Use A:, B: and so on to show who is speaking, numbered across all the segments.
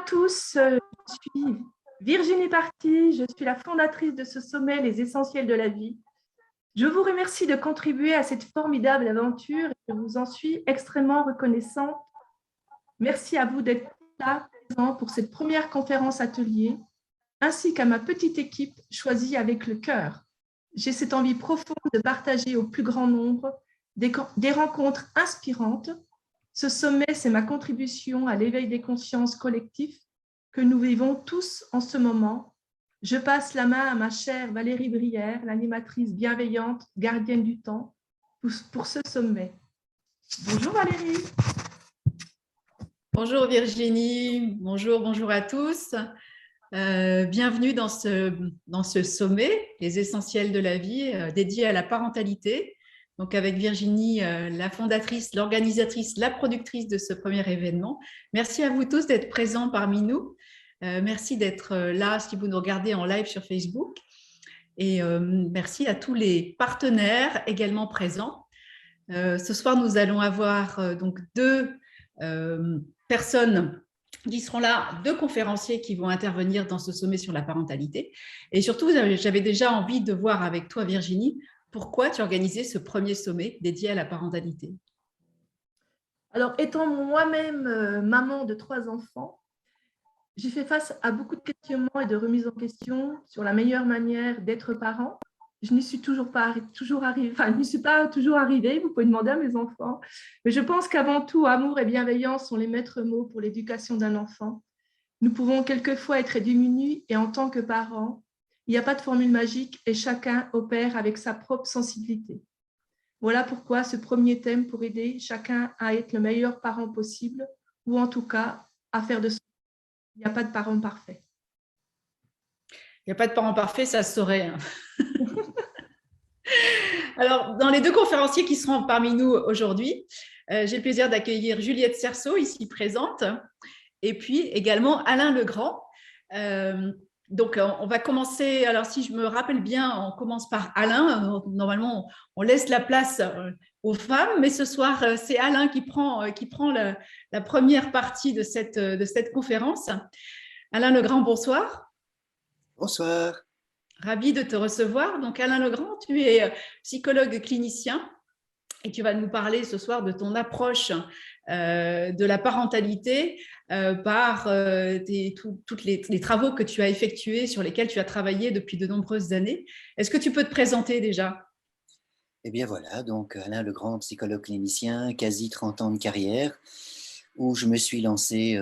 A: tous, je suis Virginie Parti, je suis la fondatrice de ce sommet Les Essentiels de la vie. Je vous remercie de contribuer à cette formidable aventure et je vous en suis extrêmement reconnaissante. Merci à vous d'être là présent pour cette première conférence atelier, ainsi qu'à ma petite équipe choisie avec le cœur. J'ai cette envie profonde de partager au plus grand nombre des rencontres inspirantes. Ce sommet, c'est ma contribution à l'éveil des consciences collectifs que nous vivons tous en ce moment. Je passe la main à ma chère Valérie Brière, l'animatrice bienveillante, gardienne du temps, pour ce sommet. Bonjour Valérie.
B: Bonjour Virginie, bonjour à tous. Bienvenue dans ce sommet, les essentiels de la vie, dédié à la parentalité. Donc avec Virginie, la fondatrice, l'organisatrice, la productrice de ce premier événement. Merci à vous tous d'être présents parmi nous. Merci d'être là si vous nous regardez en live sur Facebook. Et merci à tous les partenaires également présents. Ce soir, nous allons avoir donc deux personnes qui seront là, deux conférenciers qui vont intervenir dans ce sommet sur la parentalité. Et surtout, j'avais déjà envie de voir avec toi, Virginie, pourquoi tu as organisé ce premier sommet dédié à la parentalité.
A: Alors, étant moi-même maman de 3 enfants, j'ai fait face à beaucoup de questionnements et de remises en question sur la meilleure manière d'être parent. Je n'y suis pas toujours arrivée, vous pouvez demander à mes enfants. Mais je pense qu'avant tout, amour et bienveillance sont les maîtres mots pour l'éducation d'un enfant. Nous pouvons quelquefois être démunis et en tant que parents, il n'y a pas de formule magique et chacun opère avec sa propre sensibilité. Voilà pourquoi ce premier thème pour aider chacun à être le meilleur parent possible ou en tout cas à faire de son. Il n'y a pas de parent parfait.
B: Il n'y a pas de parent parfait, ça se saurait. Alors, dans les deux conférenciers qui seront parmi nous aujourd'hui, j'ai le plaisir d'accueillir Juliette Cerceau, ici présente, et puis également Alain Legrand. Donc, on va commencer, alors si je me rappelle bien, on commence par Alain. Normalement, on laisse la place aux femmes, mais ce soir, c'est Alain qui prend la première partie de cette conférence. Alain Legrand, bonsoir.
C: Bonsoir.
B: Ravi de te recevoir. Donc, Alain Legrand, tu es psychologue clinicien et tu vas nous parler ce soir de ton approche de la parentalité par tous les travaux que tu as effectués, sur lesquels tu as travaillé depuis de nombreuses années. Est-ce que tu peux te présenter déjà ?
C: Eh bien voilà, donc Alain Legrand, psychologue clinicien, quasi 30 ans de carrière, où je me suis lancé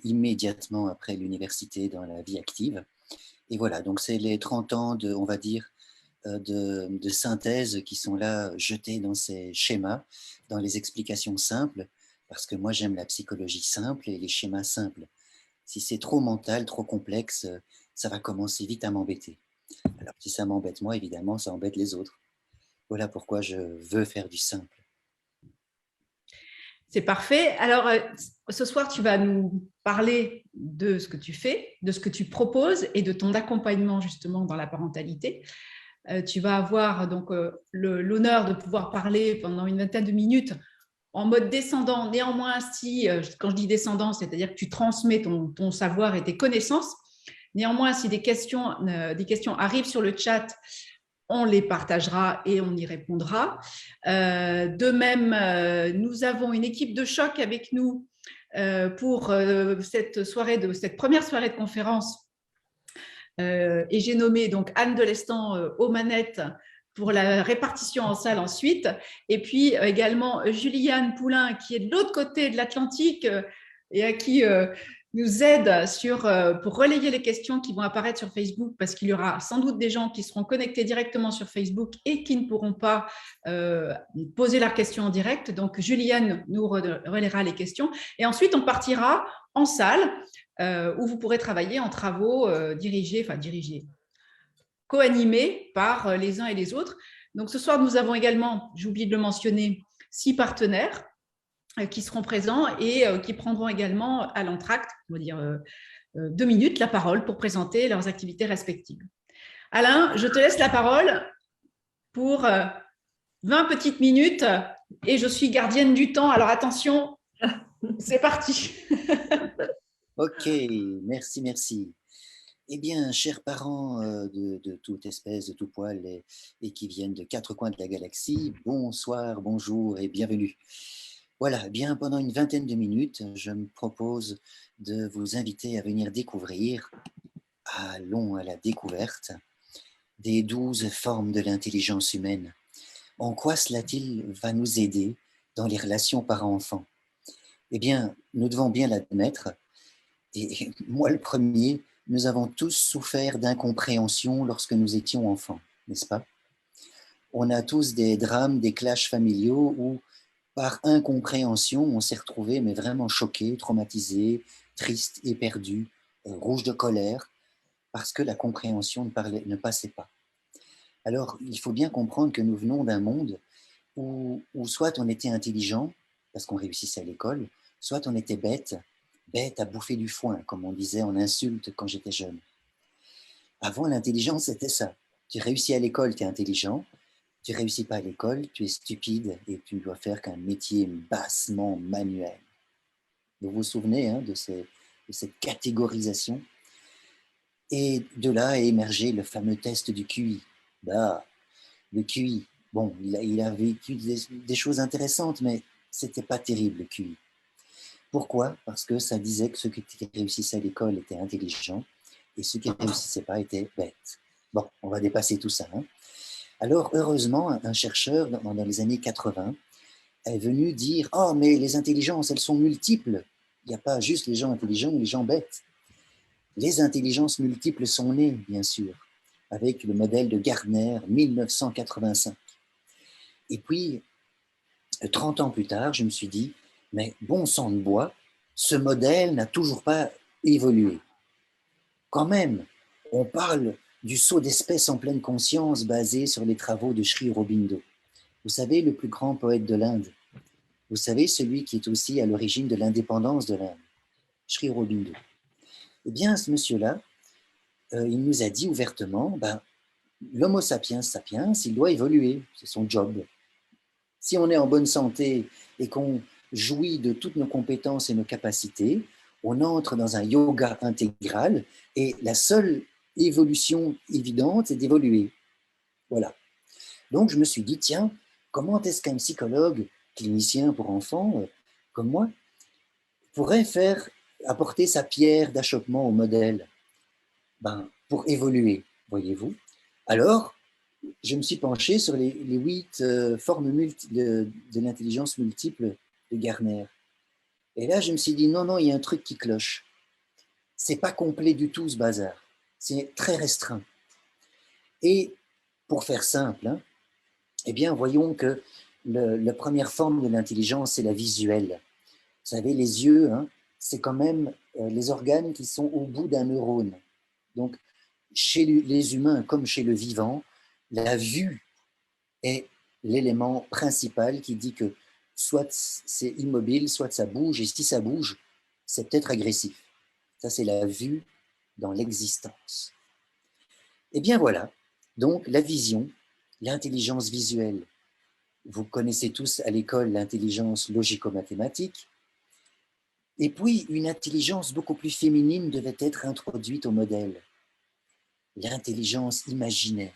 C: immédiatement après l'université dans la vie active. Et voilà, donc c'est les 30 ans de, on va dire, de synthèse qui sont là jetés dans ces schémas, dans les explications simples, parce que moi j'aime la psychologie simple et les schémas simples. Si c'est trop mental, trop complexe, ça va commencer vite à m'embêter. Alors si ça m'embête moi, évidemment, ça embête les autres. Voilà pourquoi je veux faire du simple.
B: C'est parfait. Alors, ce soir, tu vas nous parler de ce que tu fais, de ce que tu proposes et de ton accompagnement justement dans la parentalité. Tu vas avoir donc l'honneur de pouvoir parler pendant une vingtaine de minutes en mode descendant. Néanmoins, quand je dis descendant, c'est-à-dire que tu transmets ton savoir et tes connaissances. Néanmoins, si des questions arrivent sur le chat, on les partagera et on y répondra. De même, nous avons une équipe de choc avec nous pour cette première soirée de conférence. Et j'ai nommé donc Anne Delestan aux manettes pour la répartition en salle ensuite. Et puis également Juliane Poulain qui est de l'autre côté de l'Atlantique et à qui nous aide pour relayer les questions qui vont apparaître sur Facebook, parce qu'il y aura sans doute des gens qui seront connectés directement sur Facebook et qui ne pourront pas poser leurs questions en direct. Donc, Juliane nous relayera les questions. Et ensuite, on partira en salle où vous pourrez travailler en travaux dirigés, co-animés par les uns et les autres. Donc, ce soir, nous avons également, j'ai oublié de le mentionner, 6 partenaires qui seront présents et qui prendront également à l'entracte, on va dire 2 minutes, la parole pour présenter leurs activités respectives. Alain, je te laisse la parole pour 20 petites minutes et je suis gardienne du temps. Alors attention, c'est parti.
C: Ok, merci, merci. Eh bien, chers parents de toute espèce, de tout poil et qui viennent de quatre coins de la galaxie, bonsoir, bonjour et bienvenue. Voilà, eh bien, pendant une vingtaine de minutes, je me propose de vous inviter à venir découvrir, allons à la découverte, des 12 formes de l'intelligence humaine. En quoi cela-t-il va nous aider dans les relations parents-enfants? Eh bien, nous devons bien l'admettre, et moi le premier, nous avons tous souffert d'incompréhension lorsque nous étions enfants, n'est-ce pas? On a tous des drames, des clashs familiaux où, par incompréhension, on s'est retrouvé mais vraiment choqué, traumatisé, triste, éperdu, rouge de colère, parce que la compréhension ne passait pas. Alors, il faut bien comprendre que nous venons d'un monde où soit on était intelligent, parce qu'on réussissait à l'école, soit on était bête, bête à bouffer du foin, comme on disait en insulte quand j'étais jeune. Avant, l'intelligence, c'était ça. Tu réussis à l'école, tu es intelligent. Tu réussis pas à l'école, tu es stupide et tu ne dois faire qu'un métier bassement manuel. Vous vous souvenez hein, de cette catégorisation? Et de là est émergé le fameux test du QI. Bah, le QI, bon, il a vécu des choses intéressantes, mais c'était pas terrible le QI. Pourquoi? Parce que ça disait que ceux qui réussissaient à l'école étaient intelligents et ceux qui ne réussissaient pas étaient bêtes. Bon, on va dépasser tout ça. Hein. Alors, heureusement, un chercheur dans les années 80 est venu dire « Oh, mais les intelligences, elles sont multiples. Il n'y a pas juste les gens intelligents et les gens bêtes. » Les intelligences multiples sont nées, bien sûr, avec le modèle de Gardner, 1985. Et puis, 30 ans plus tard, je me suis dit, mais bon sang de bois, ce modèle n'a toujours pas évolué. Quand même, on parle du saut d'espèce en pleine conscience basé sur les travaux de Sri Aurobindo. Vous savez, le plus grand poète de l'Inde. Vous savez, celui qui est aussi à l'origine de l'indépendance de l'Inde, Sri Aurobindo. Eh bien, ce monsieur-là, il nous a dit ouvertement, ben, l'homo sapiens sapiens, il doit évoluer, c'est son job. Si on est en bonne santé et qu'on jouit de toutes nos compétences et nos capacités, on entre dans un yoga intégral et la seule évolution évidente est d'évoluer. Voilà. Donc je me suis dit, tiens, comment est-ce qu'un psychologue clinicien pour enfants comme moi pourrait apporter sa pierre d'achoppement au modèle pour évoluer, voyez-vous. Alors, je me suis penché sur les 8 formes de l'intelligence multiple de Gardner. Et là, je me suis dit, non, non, il y a un truc qui cloche. C'est pas complet du tout, ce bazar. C'est très restreint. Et pour faire simple, hein, eh bien, voyons que la première forme de l'intelligence, c'est la visuelle. Vous savez, les yeux, hein, c'est quand même les organes qui sont au bout d'un neurone. Donc, chez les humains comme chez le vivant, la vue est l'élément principal qui dit que soit c'est immobile, soit ça bouge, et si ça bouge, c'est peut-être agressif. Ça, c'est la vue dans l'existence. Et bien voilà, donc la vision, l'intelligence visuelle. Vous connaissez tous à l'école l'intelligence logico-mathématique. Et puis, une intelligence beaucoup plus féminine devait être introduite au modèle. L'intelligence imaginaire,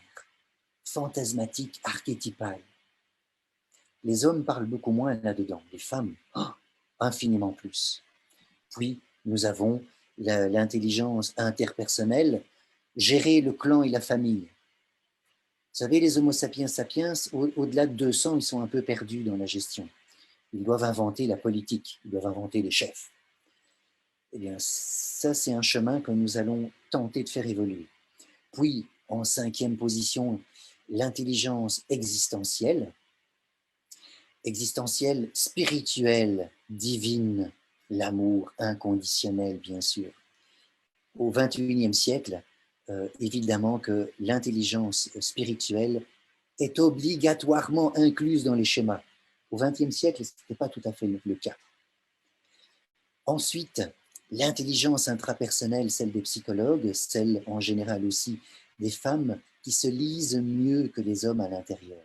C: fantasmatique, archétypale. Les hommes parlent beaucoup moins là-dedans, les femmes, infiniment plus. Puis, nous avons l'intelligence interpersonnelle, gérer le clan et la famille. Vous savez, les Homo sapiens sapiens, au-delà de 200, ils sont un peu perdus dans la gestion. Ils doivent inventer la politique, ils doivent inventer les chefs. Eh bien, ça, c'est un chemin que nous allons tenter de faire évoluer. Puis, en 5e position, l'intelligence existentielle, spirituelle, divine, l'amour inconditionnel, bien sûr. Au XXIe siècle, évidemment que l'intelligence spirituelle est obligatoirement incluse dans les schémas. Au XXe siècle, ce n'était pas tout à fait le cas. Ensuite, l'intelligence intrapersonnelle, celle des psychologues, celle en général aussi des femmes qui se lisent mieux que les hommes à l'intérieur.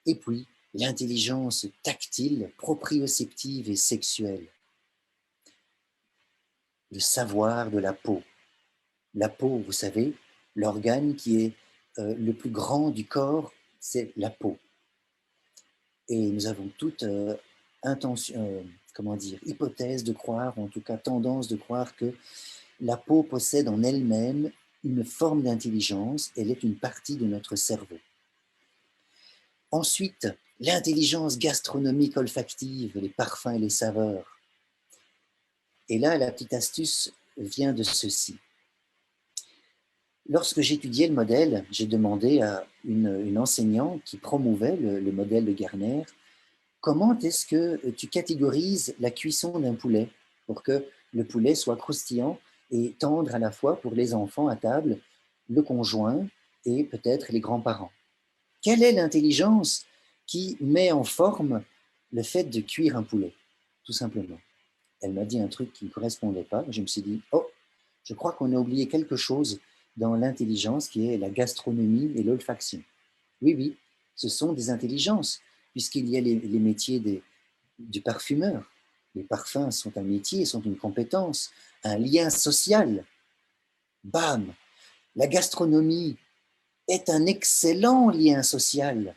C: Et puis, l'intelligence tactile, proprioceptive et sexuelle. le savoir de la peau. La peau, vous savez, l'organe qui est le plus grand du corps, c'est la peau. Et nous avons toute hypothèse de croire, ou en tout cas tendance de croire que la peau possède en elle-même une forme d'intelligence, elle est une partie de notre cerveau. Ensuite, l'intelligence gastronomique olfactive, les parfums et les saveurs. Et là, la petite astuce vient de ceci. Lorsque j'étudiais le modèle, j'ai demandé à une enseignante qui promouvait le modèle de Garner, comment est-ce que tu catégorises la cuisson d'un poulet pour que le poulet soit croustillant et tendre à la fois pour les enfants à table, le conjoint et peut-être les grands-parents? Quelle est l'intelligence qui met en forme le fait de cuire un poulet, tout simplement? Elle m'a dit un truc qui ne correspondait pas. Je me suis dit, oh, je crois qu'on a oublié quelque chose dans l'intelligence qui est la gastronomie et l'olfaction. Oui, oui, ce sont des intelligences, puisqu'il y a les métiers du parfumeur. Les parfums sont un métier, sont une compétence, un lien social. Bam! La gastronomie est un excellent lien social.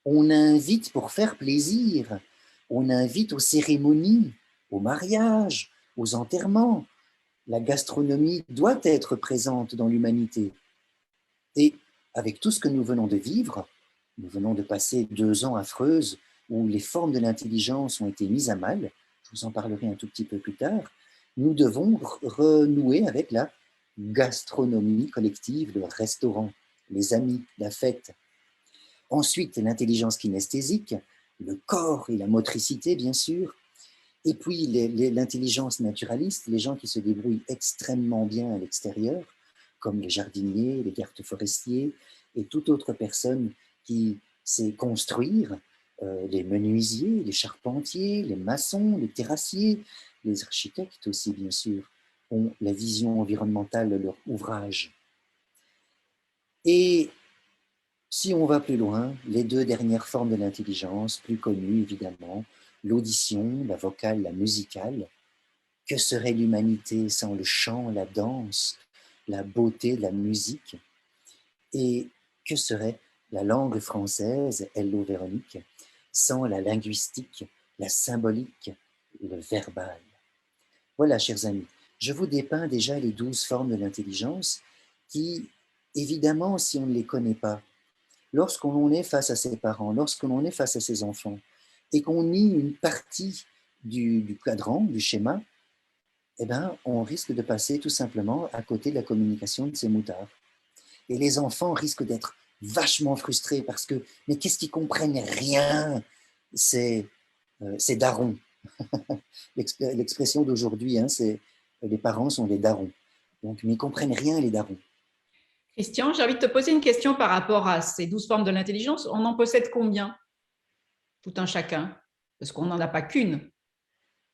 C: On invite pour faire plaisir, on invite aux cérémonies, aux mariages, aux enterrements. La gastronomie doit être présente dans l'humanité. Et avec tout ce que nous venons de vivre, nous venons de passer 2 ans affreuses où les formes de l'intelligence ont été mises à mal, je vous en parlerai un tout petit peu plus tard, nous devons renouer avec la gastronomie collective, le restaurant, les amis, la fête. Ensuite, l'intelligence kinesthésique, le corps et la motricité, bien sûr. Et puis, l'intelligence naturaliste, les gens qui se débrouillent extrêmement bien à l'extérieur, comme les jardiniers, les gardes forestiers et toute autre personne qui sait construire, les menuisiers, les charpentiers, les maçons, les terrassiers, les architectes aussi, bien sûr, ont la vision environnementale de leur ouvrage. Et si on va plus loin, les 2 dernières formes de l'intelligence, plus connues évidemment, l'audition, la vocale, la musicale. Que serait l'humanité sans le chant, la danse, la beauté de la musique? Et que serait la langue française, hello Véronique, sans la linguistique, la symbolique, le verbal? Voilà, chers amis, je vous dépeins déjà les 12 formes de l'intelligence qui, évidemment, si on ne les connaît pas, lorsqu'on est face à ses parents, lorsqu'on est face à ses enfants, et qu'on nie une partie du cadran, du schéma, eh ben, on risque de passer tout simplement à côté de la communication de ces moutards. Et les enfants risquent d'être vachement frustrés parce que, mais qu'est-ce qu'ils comprennent rien? C'est daron. L'expression d'aujourd'hui, hein, c'est les parents sont des darons. Donc, mais ils comprennent rien, les darons.
B: Christian, j'ai envie de te poser une question par rapport à ces 12 formes de l'intelligence. On en possède combien? Tout un chacun, parce qu'on n'en a pas qu'une.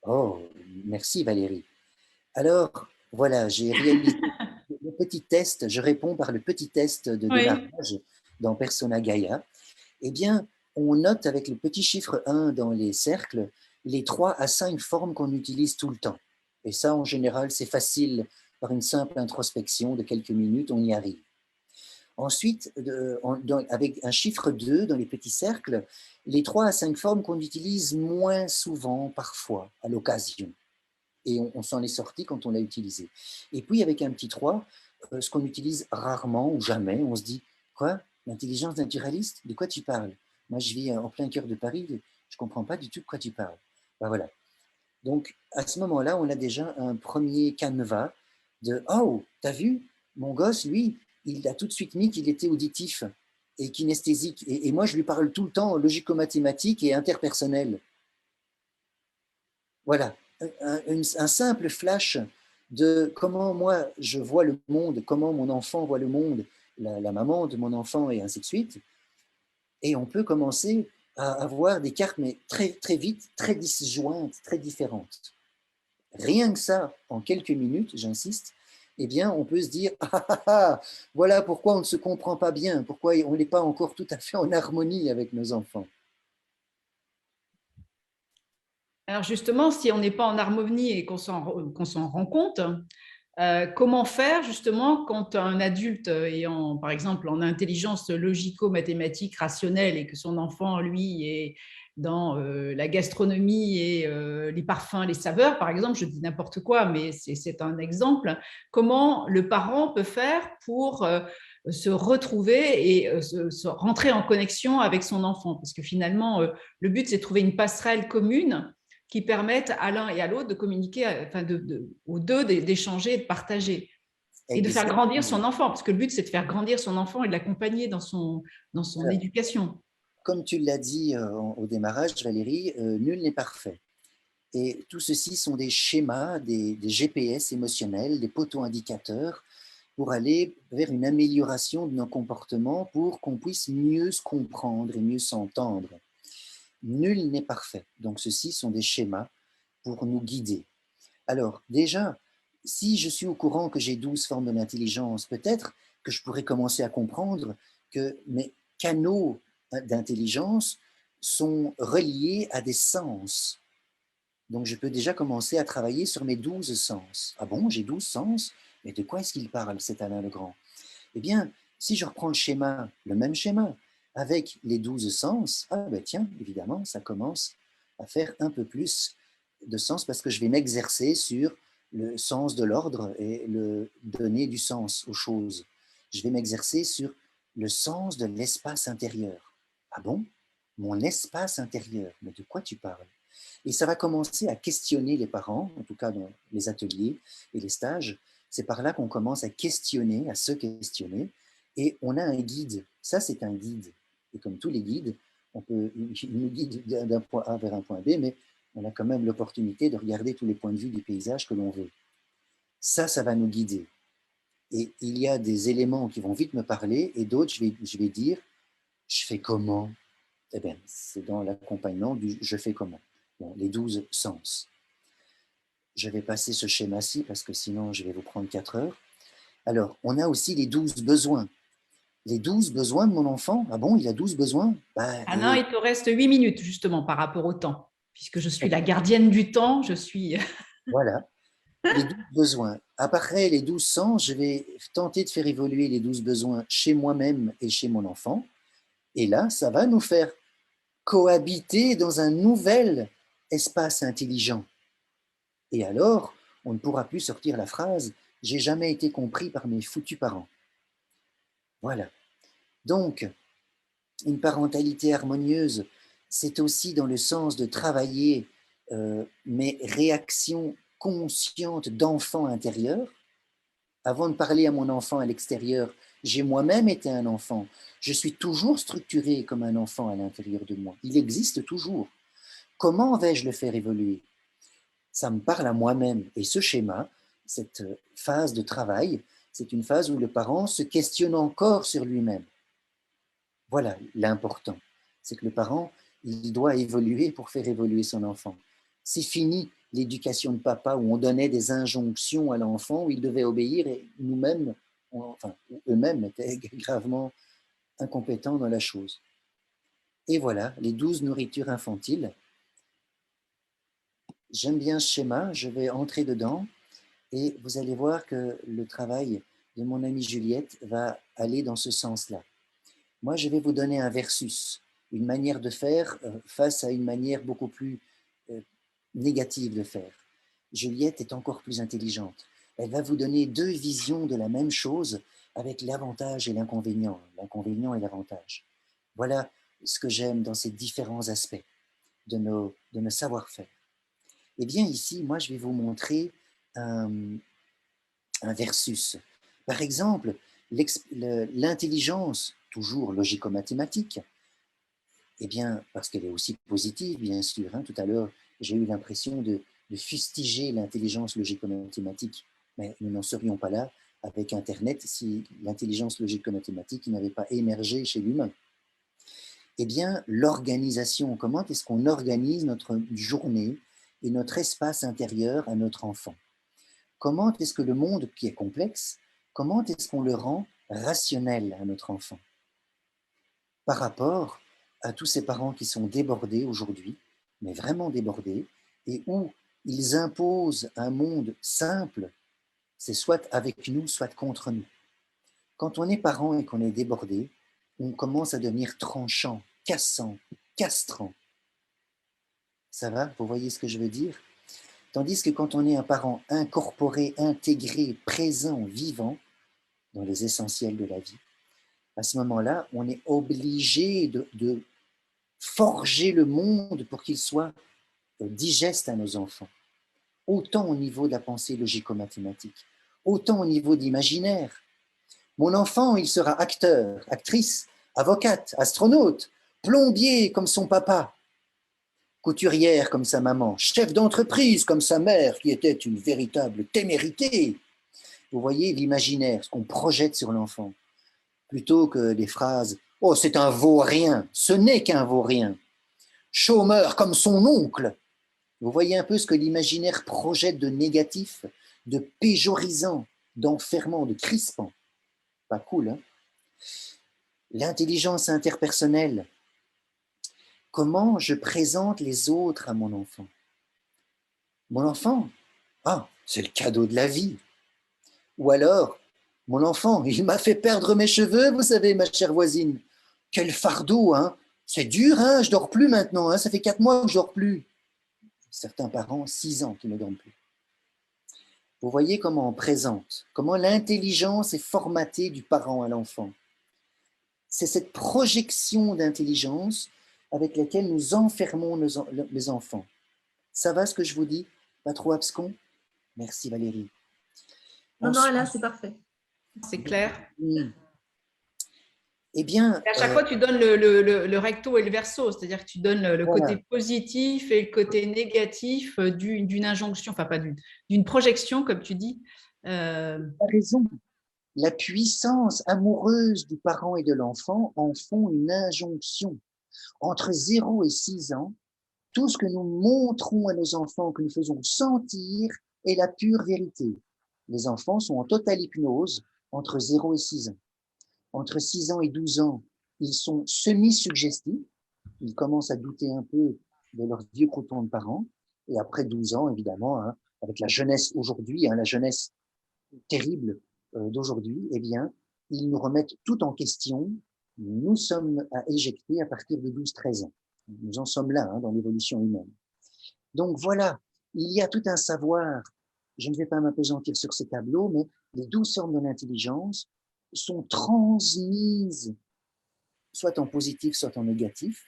C: Oh, merci Valérie. Alors, voilà, j'ai réalisé le petit test, je réponds par le petit test de démarrage dans Persona Gaia. Eh bien, on note avec le petit chiffre 1 dans les cercles les 3 à 5 formes qu'on utilise tout le temps. Et ça, en général, c'est facile, par une simple introspection de quelques minutes, on y arrive. Ensuite, avec un chiffre 2 dans les petits cercles, les 3 à 5 formes qu'on utilise moins souvent, parfois, à l'occasion. Et on s'en est sorti quand on l'a utilisé. Et puis, avec un petit 3, ce qu'on utilise rarement ou jamais, on se dit, quoi? L'intelligence naturaliste? De quoi tu parles? Moi, je vis en plein cœur de Paris, je ne comprends pas du tout de quoi tu parles. Ben voilà. Donc, à ce moment-là, on a déjà un premier canevas de « Oh, t'as vu? Mon gosse, lui, il a tout de suite mis qu'il était auditif et kinesthésique. Et moi, je lui parle tout le temps logico-mathématique et interpersonnel. » Voilà, un simple flash de comment moi je vois le monde, comment mon enfant voit le monde, la maman de mon enfant et ainsi de suite. Et on peut commencer à avoir des cartes, mais très, très vite, très disjointes, très différentes. Rien que ça, en quelques minutes, j'insiste, eh bien, on peut se dire « Ah, ah, ah, voilà pourquoi on ne se comprend pas bien, pourquoi on n'est pas encore tout à fait en harmonie avec nos enfants. »
B: Alors justement, si on n'est pas en harmonie et qu'on s'en rend compte, comment faire justement quand un adulte ayant, par exemple, en intelligence logico-mathématique rationnelle et que son enfant, lui, est dans la gastronomie et les parfums, les saveurs, par exemple, je dis n'importe quoi, mais c'est un exemple, comment le parent peut faire pour se retrouver et rentrer en connexion avec son enfant? Parce que finalement, le but, c'est de trouver une passerelle commune qui permettent à l'un et à l'autre de communiquer, enfin aux deux d'échanger et de partager et de faire grandir son enfant, parce que le but c'est de faire grandir son enfant et de l'accompagner dans son éducation.
C: Comme tu l'as dit au démarrage, Valérie, nul n'est parfait. Et tout ceci sont des schémas, des GPS émotionnels, des poteaux indicateurs pour aller vers une amélioration de nos comportements pour qu'on puisse mieux se comprendre et mieux s'entendre. Nul n'est parfait. Donc, ceci sont des schémas pour nous guider. Alors, déjà, si je suis au courant que j'ai 12 formes de l'intelligence, peut-être que je pourrais commencer à comprendre que mes canaux d'intelligence sont reliés à des sens. Donc, je peux déjà commencer à travailler sur mes 12 sens. Ah bon, j'ai 12 sens? Mais de quoi est-ce qu'il parle, cet Alain Legrand? Eh bien, si je reprends le même schéma, avec les 12 sens, ah ben tiens, évidemment, ça commence à faire un peu plus de sens parce que je vais m'exercer sur le sens de l'ordre et le donner du sens aux choses. Je vais m'exercer sur le sens de l'espace intérieur. Ah bon? Mon espace intérieur, mais de quoi tu parles? Et ça va commencer à questionner les parents, en tout cas dans les ateliers et les stages. C'est par là qu'on commence à questionner, à se questionner, et on a un guide. Ça, c'est un guide. Et comme tous les guides, il nous guide d'un point A vers un point B, mais on a quand même l'opportunité de regarder tous les points de vue du paysage que l'on veut. Ça va nous guider. Et il y a des éléments qui vont vite me parler, et d'autres, je vais dire, je fais comment? Eh bien, c'est dans l'accompagnement du je fais comment. Bon, les 12 sens. Je vais passer ce schéma-ci parce que sinon je vais vous prendre 4 heures. Alors, on a aussi les 12 besoins. Les 12 besoins de mon enfant. Ah bon, il a 12 besoins?
B: Ah non, il te reste 8 minutes justement par rapport au temps, puisque je suis la gardienne du temps, je suis…
C: Voilà, les 12 besoins. Après les 12 sens, je vais tenter de faire évoluer les 12 besoins chez moi-même et chez mon enfant. Et là, ça va nous faire cohabiter dans un nouvel espace intelligent. Et alors, on ne pourra plus sortir la phrase « j'ai jamais été compris par mes foutus parents ». Voilà. Donc, une parentalité harmonieuse, c'est aussi dans le sens de travailler mes réactions conscientes d'enfant intérieur. Avant de parler à mon enfant à l'extérieur, j'ai moi-même été un enfant. Je suis toujours structuré comme un enfant à l'intérieur de moi. Il existe toujours. Comment vais-je le faire évoluer? Ça me parle à moi-même. Et ce schéma, cette phase de travail, c'est une phase où le parent se questionne encore sur lui-même. Voilà l'important. C'est que le parent, il doit évoluer pour faire évoluer son enfant. C'est fini l'éducation de papa où on donnait des injonctions à l'enfant, où il devait obéir et nous-mêmes, enfin, eux-mêmes étaient gravement incompétents dans la chose. Et voilà, les 12 nourritures infantiles. J'aime bien ce schéma, je vais entrer dedans et vous allez voir que le travail de mon amie Juliette va aller dans ce sens-là. Moi, je vais vous donner un versus, une manière de faire face à une manière beaucoup plus négative de faire. Juliette est encore plus intelligente. Elle va vous donner deux visions de la même chose avec l'avantage et l'inconvénient et l'avantage. Voilà ce que j'aime dans ces différents aspects de nos savoir-faire. Eh bien, ici, moi, je vais vous montrer un versus. Par exemple, l'intelligence, toujours logico-mathématique, eh bien, parce qu'elle est aussi positive, bien sûr. Tout à l'heure, j'ai eu l'impression de fustiger l'intelligence logico-mathématique, mais nous n'en serions pas là avec Internet si l'intelligence logico-mathématique n'avait pas émergé chez l'humain. Eh bien, l'organisation, comment est-ce qu'on organise notre journée et notre espace intérieur à notre enfant? Comment est-ce que le monde qui est complexe, comment est-ce qu'on le rend rationnel à notre enfant? Par rapport à tous ces parents qui sont débordés aujourd'hui, mais vraiment débordés, et où ils imposent un monde simple, c'est soit avec nous, soit contre nous. Quand on est parent et qu'on est débordé, on commence à devenir tranchant, cassant, castrant. Ça va? Vous voyez ce que je veux dire? Tandis que quand on est un parent incorporé, intégré, présent, vivant, dans les essentiels de la vie, à ce moment-là, on est obligé de forger le monde pour qu'il soit digeste à nos enfants, autant au niveau de la pensée logico-mathématique, autant au niveau de l'imaginaire. Mon enfant, il sera acteur, actrice, avocate, astronaute, plombier comme son papa, couturière comme sa maman, chef d'entreprise comme sa mère, qui était une véritable témérité. Vous voyez l'imaginaire, ce qu'on projette sur l'enfant, plutôt que des phrases « Oh, c'est un vaurien », ce n'est qu'un vaurien. Chômeur comme son oncle. Vous voyez un peu ce que l'imaginaire projette de négatif, de péjorisant, d'enfermant, de crispant. Pas cool, hein? L'intelligence interpersonnelle. Comment je présente les autres à mon enfant? Mon enfant, ah, c'est le cadeau de la vie. Ou alors, mon enfant, il m'a fait perdre mes cheveux, vous savez, ma chère voisine. Quel fardeau, hein? C'est dur, hein? Je dors plus maintenant, hein? Ça fait 4 mois que je dors plus. Certains parents, 6 ans qu'ils ne dorment plus. Vous voyez comment on présente, comment l'intelligence est formatée du parent à l'enfant. C'est cette projection d'intelligence avec laquelle nous enfermons les enfants. Ça va ce que je vous dis? Pas trop abscon? Merci Valérie.
A: Non, non, là, c'est parfait.
B: C'est clair.
C: Eh bien,
B: et à chaque fois, tu donnes le recto et le verso, c'est-à-dire que tu donnes le
C: voilà.
B: côté positif et le côté négatif d'une injonction, enfin pas d'une projection, comme tu dis.
C: Tu as raison. La puissance amoureuse du parent et de l'enfant en font une injonction. Entre 0 et 6 ans, tout ce que nous montrons à nos enfants, que nous faisons sentir, est la pure vérité. Les enfants sont en totale hypnose entre 0 et 6 ans. Entre 6 ans et 12 ans, ils sont semi-suggestifs. Ils commencent à douter un peu de leurs vieux croutons de parents. Et après 12 ans, évidemment, hein, avec la jeunesse aujourd'hui, hein, la jeunesse terrible d'aujourd'hui, eh bien, ils nous remettent tout en question. Nous sommes à éjecter à partir de 12-13 ans. Nous en sommes là, hein, dans l'évolution humaine. Donc voilà, il y a tout un savoir. Je ne vais pas m'apesantir sur ce tableau, mais les 12 formes de l'intelligence sont transmises, soit en positif, soit en négatif,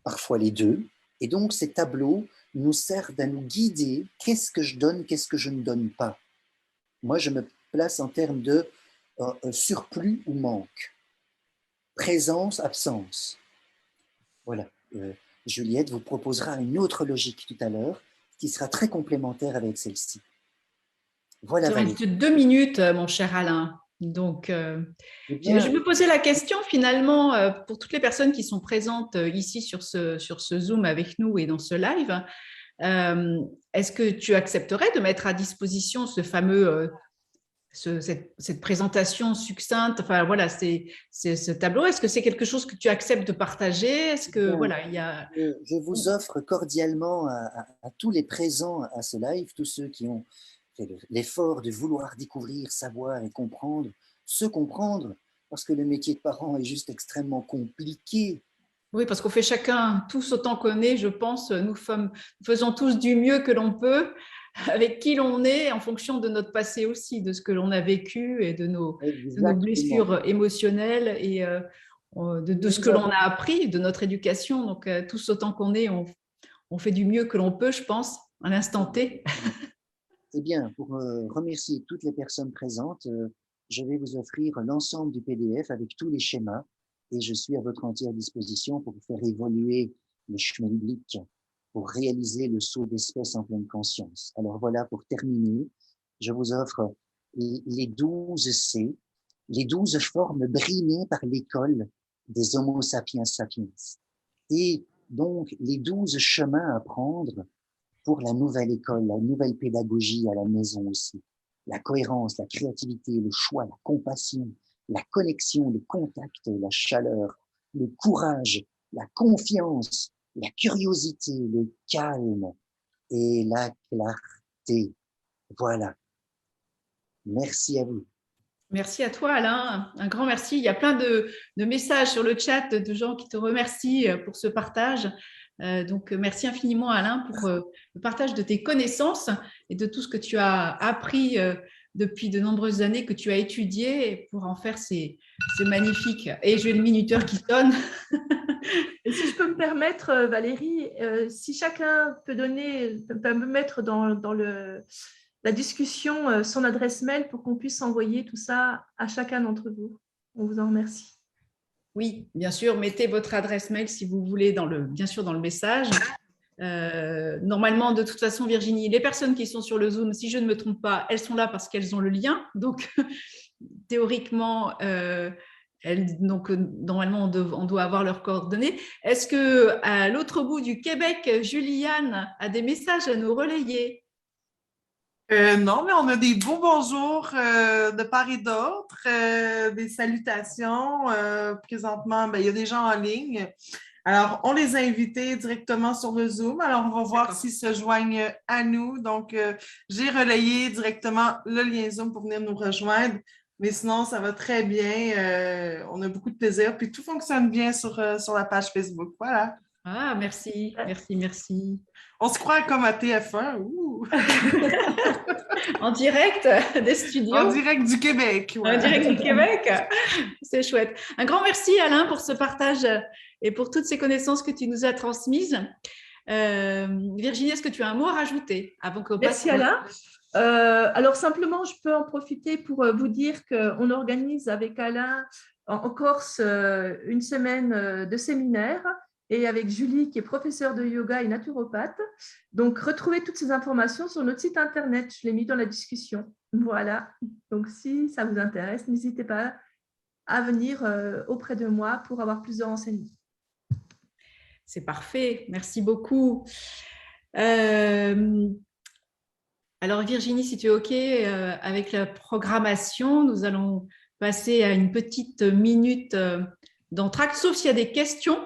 C: parfois les deux. Et donc, ces tableaux nous servent à nous guider. Qu'est-ce que je donne, qu'est-ce que je ne donne pas? Moi, je me place en termes de surplus ou manque, présence, absence. Voilà. Juliette vous proposera une autre logique tout à l'heure qui sera très complémentaire avec celle-ci. Voilà.
B: Il reste 2 minutes, mon cher Alain. Donc, je me posais la question finalement pour toutes les personnes qui sont présentes ici sur ce Zoom avec nous et dans ce live. Est-ce que tu accepterais de mettre à disposition ce fameux, cette présentation succincte, enfin voilà, c'est ce tableau? Est-ce que c'est quelque chose que tu acceptes de partager? Est-ce que
C: Bien,
B: voilà, il y a...
C: Je vous offre cordialement à tous les présents à ce live, tous ceux qui ont fait l'effort de vouloir découvrir, savoir et comprendre, se comprendre, parce que le métier de parent est juste extrêmement compliqué.
B: Oui, parce qu'on fait chacun tous autant qu'on est, je pense. Nous faisons tous du mieux que l'on peut, avec qui l'on est, en fonction de notre passé aussi, de ce que l'on a vécu et de nos blessures émotionnelles et de ce que l'on a appris, de notre éducation. Donc, tous autant qu'on est, on fait du mieux que l'on peut, je pense, à l'instant T.
C: Eh bien, pour remercier toutes les personnes présentes, je vais vous offrir l'ensemble du PDF avec tous les schémas et je suis à votre entière disposition pour vous faire évoluer le schmilblick, pour réaliser le saut d'espèce en pleine conscience. Alors voilà, pour terminer, je vous offre les 12 C, les 12 formes brimées par l'école des Homo sapiens sapiens. Et donc, les 12 chemins à prendre pour la nouvelle école, la nouvelle pédagogie à la maison aussi. La cohérence, la créativité, le choix, la compassion, la connexion, le contact, la chaleur, le courage, la confiance, la curiosité, le calme, et la clarté. Voilà. Merci à vous.
B: Merci à toi, Alain. Un grand merci. Il y a plein de messages sur le chat de gens qui te remercient pour ce partage. Donc, merci infiniment, Alain, pour le partage de tes connaissances et de tout ce que tu as appris depuis de nombreuses années, que tu as étudié pour en faire ces magnifiques. Et j'ai le minuteur qui sonne.
A: Et si je peux me permettre, Valérie, si chacun peut me mettre dans la discussion son adresse mail pour qu'on puisse envoyer tout ça à chacun d'entre vous. On vous en remercie.
B: Oui, bien sûr, mettez votre adresse mail si vous voulez, bien sûr, dans le message. Normalement, de toute façon, Virginie, les personnes qui sont sur le Zoom, si je ne me trompe pas, elles sont là parce qu'elles ont le lien. Donc, théoriquement, normalement, on doit avoir leurs coordonnées. Est-ce qu'à l'autre bout du Québec, Juliane a des messages à nous relayer?
D: Non, mais on a des beaux bonjours de part et d'autre, des salutations. Présentement, il y a des gens en ligne. Alors, on les a invités directement sur le Zoom. Alors, on va voir s'ils se joignent à nous. Donc, j'ai relayé directement le lien Zoom pour venir nous rejoindre. Mais sinon, ça va très bien. On a beaucoup de plaisir. Puis, tout fonctionne bien sur la page Facebook. Voilà.
B: Ah, merci, merci, merci.
D: On se croit comme à TF1.
B: En direct des studios.
D: En direct du Québec.
B: Ouais. En direct du Québec. C'est chouette. Un grand merci, Alain, pour ce partage et pour toutes ces connaissances que tu nous as transmises. Virginie, est-ce que tu as un mot à rajouter avant qu'on passe?
A: Merci, Alain. Alors, simplement, je peux en profiter pour vous dire qu'on organise avec Alain en Corse une semaine de séminaire et avec Julie, qui est professeure de yoga et naturopathe. Donc, retrouvez toutes ces informations sur notre site internet. Je l'ai mis dans la discussion. Voilà. Donc, si ça vous intéresse, n'hésitez pas à venir auprès de moi pour avoir plus de renseignements.
B: C'est parfait. Merci beaucoup. Alors, Virginie, si tu es OK avec la programmation, nous allons passer à une petite minute d'entracte, sauf s'il y a des questions.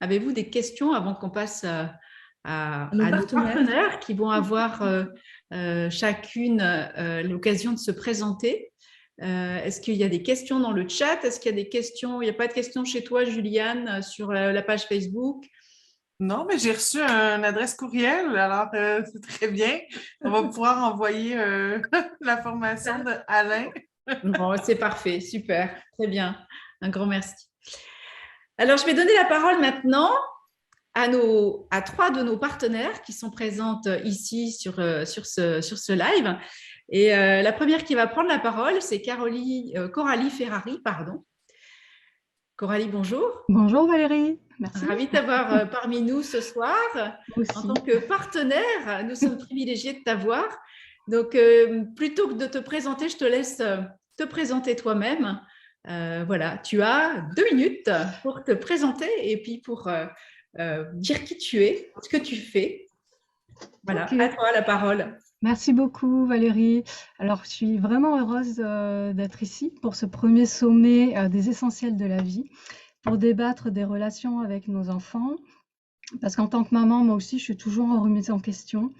B: Avez-vous des questions avant qu'on passe à nos partenaires qui vont avoir chacune l'occasion de se présenter? Est-ce qu'il y a des questions dans le chat? Est-ce qu'il y a des questions? Il n'y a pas de questions chez toi, Juliane, sur la page Facebook?
D: Non, mais j'ai reçu une adresse courriel, alors c'est très bien. On va pouvoir envoyer la formation d'Alain.
B: Bon, c'est parfait, super, très bien. Un grand merci. Alors, je vais donner la parole maintenant à trois de nos partenaires qui sont présentes ici sur ce live. Et la première qui va prendre la parole, c'est Coralie Ferrari, pardon. Coralie, bonjour.
E: Bonjour Valérie, merci.
B: Ravie de t'avoir parmi nous ce soir. En tant que partenaire, nous sommes privilégiés de t'avoir. Donc, plutôt que de te présenter, je te laisse te présenter toi-même. Voilà, tu as 2 minutes pour te présenter et puis pour dire qui tu es, ce que tu fais. Voilà, okay. À toi la parole.
E: Merci beaucoup Valérie. Alors, je suis vraiment heureuse d'être ici pour ce premier sommet des essentiels de la vie, pour débattre des relations avec nos enfants. Parce qu'en tant que maman, moi aussi, je suis toujours en remise en question.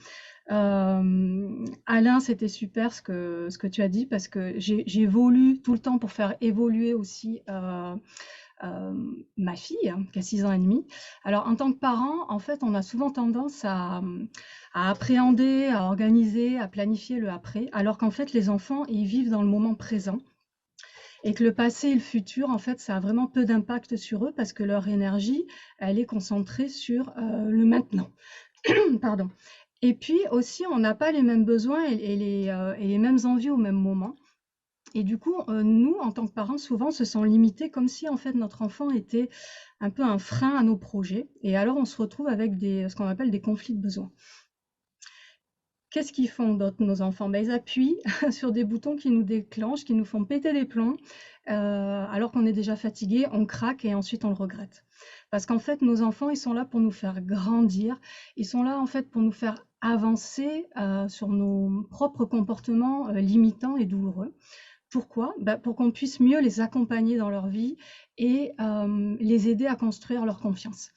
E: Alain, c'était super ce que tu as dit, parce que j'évolue tout le temps pour faire évoluer aussi ma fille, qui a 6 ans et demi. Alors, en tant que parent, en fait, on a souvent tendance à appréhender, à organiser, à planifier le après, alors qu'en fait, les enfants, ils vivent dans le moment présent. Et que le passé et le futur, en fait, ça a vraiment peu d'impact sur eux, parce que leur énergie, elle est concentrée sur le maintenant. Pardon. Et puis aussi, on n'a pas les mêmes besoins et les mêmes envies au même moment. Et du coup, nous, en tant que parents, souvent, se sent limités, comme si, en fait, notre enfant était un peu un frein à nos projets. Et alors, on se retrouve avec ce qu'on appelle des conflits de besoins. Qu'est-ce qu'ils font d'autres, nos enfants? Ben, ils appuient sur des boutons qui nous déclenchent, qui nous font péter des plombs, alors qu'on est déjà fatigué, on craque et ensuite on le regrette. Parce qu'en fait, nos enfants, ils sont là pour nous faire grandir, ils sont là en fait pour nous faire avancer sur nos propres comportements limitants et douloureux. Pourquoi? Ben, pour qu'on puisse mieux les accompagner dans leur vie et les aider à construire leur confiance.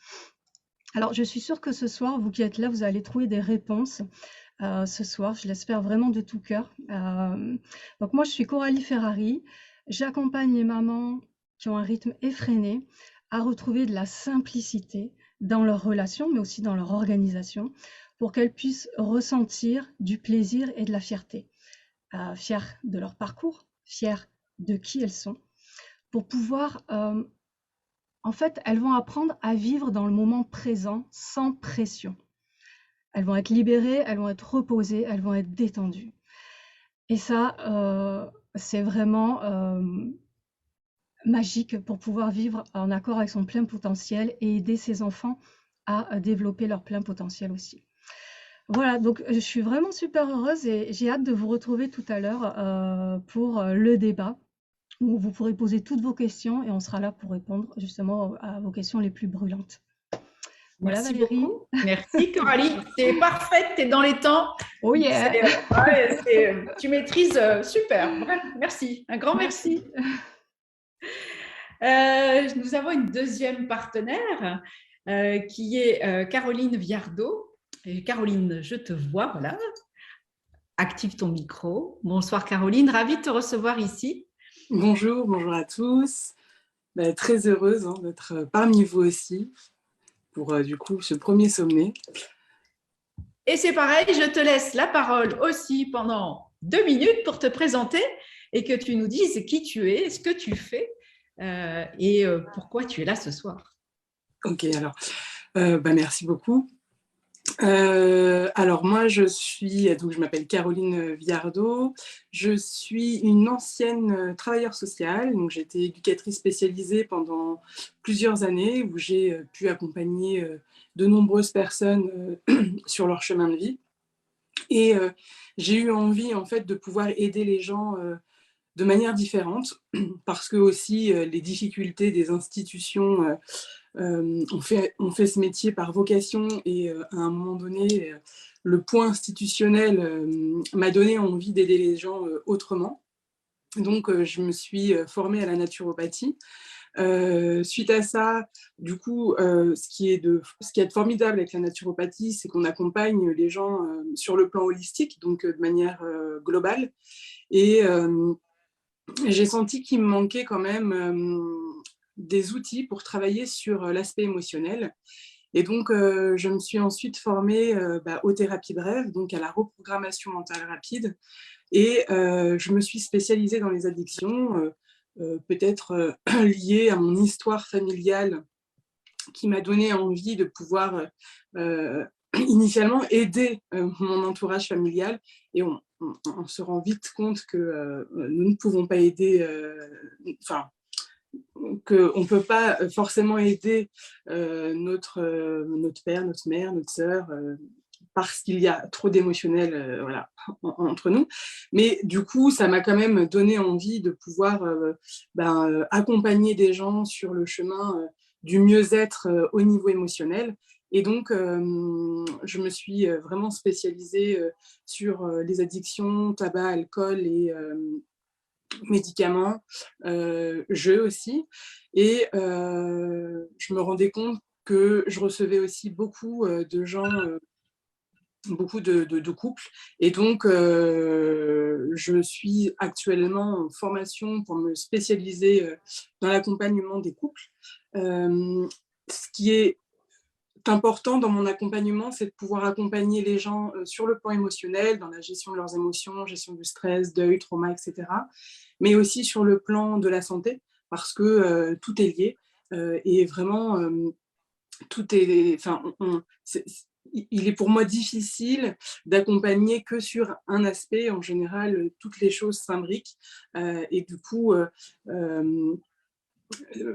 E: Alors, je suis sûre que ce soir, vous qui êtes là, vous allez trouver des réponses. Ce soir, je l'espère vraiment de tout cœur. Donc moi, je suis Coralie Ferrari. J'accompagne les mamans qui ont un rythme effréné à retrouver de la simplicité dans leurs relations, mais aussi dans leur organisation, pour qu'elles puissent ressentir du plaisir et de la fierté. Fières de leur parcours, fières de qui elles sont, pour pouvoir... en fait, elles vont apprendre à vivre dans le moment présent sans pression. Elles vont être libérées, elles vont être reposées, elles vont être détendues. Et ça, c'est vraiment magique pour pouvoir vivre en accord avec son plein potentiel et aider ses enfants à développer leur plein potentiel aussi. Voilà, donc je suis vraiment super heureuse et j'ai hâte de vous retrouver tout à l'heure pour le débat où vous pourrez poser toutes vos questions et on sera là pour répondre justement à vos questions les plus brûlantes. Voilà,
B: Merci
E: Valérie.
B: beaucoup. Merci Coralie, c'est parfait, tu es dans les temps.
E: Oh yeah.
B: Tu maîtrises super. Bref, merci, un grand merci. Nous avons une deuxième partenaire qui est Caroline Viardot. Et Caroline, je te vois, voilà. Active ton micro. Bonsoir Caroline, ravie de te recevoir ici.
F: Bonjour, bonjour à tous. Très heureuse d'être parmi vous aussi pour du coup ce premier sommet.
B: Et c'est pareil, je te laisse la parole aussi pendant 2 minutes pour te présenter et que tu nous dises qui tu es, ce que tu fais et pourquoi tu es là ce soir.
F: Ok, alors merci beaucoup. Alors moi je m'appelle Caroline Viardot, je suis une ancienne travailleuse sociale, donc j'ai été éducatrice spécialisée pendant plusieurs années où j'ai pu accompagner de nombreuses personnes sur leur chemin de vie et j'ai eu envie en fait de pouvoir aider les gens de manière différente parce que aussi les difficultés des institutions on fait ce métier par vocation et à un moment donné, le point institutionnel m'a donné envie d'aider les gens autrement. Donc, je me suis formée à la naturopathie. Suite à ça, du coup, ce qui est formidable avec la naturopathie, c'est qu'on accompagne les gens sur le plan holistique, donc de manière globale. Et j'ai senti qu'il me manquait quand même des outils pour travailler sur l'aspect émotionnel. Et donc, je me suis ensuite formée aux thérapies brèves, donc à la reprogrammation mentale rapide. Et je me suis spécialisée dans les addictions, peut-être liées à mon histoire familiale qui m'a donné envie de pouvoir initialement aider mon entourage familial. Et on se rend vite compte que nous ne pouvons pas aider... qu'on ne peut pas forcément aider notre père, notre mère, notre sœur, parce qu'il y a trop d'émotionnel entre nous. Mais du coup, ça m'a quand même donné envie de pouvoir accompagner des gens sur le chemin du mieux-être au niveau émotionnel. Et donc, je me suis vraiment spécialisée sur les addictions, tabac, alcool et médicaments, jeux aussi. Et je me rendais compte que je recevais aussi beaucoup de gens, beaucoup de couples. Et donc, je suis actuellement en formation pour me spécialiser dans l'accompagnement des couples. Ce qui est important dans mon accompagnement, c'est de pouvoir accompagner les gens sur le plan émotionnel, dans la gestion de leurs émotions, gestion du stress, deuil, trauma, etc. Mais aussi sur le plan de la santé, parce que tout est lié. Et vraiment, tout est... il est pour moi difficile d'accompagner que sur un aspect. En général, toutes les choses s'imbriquent. Et du coup,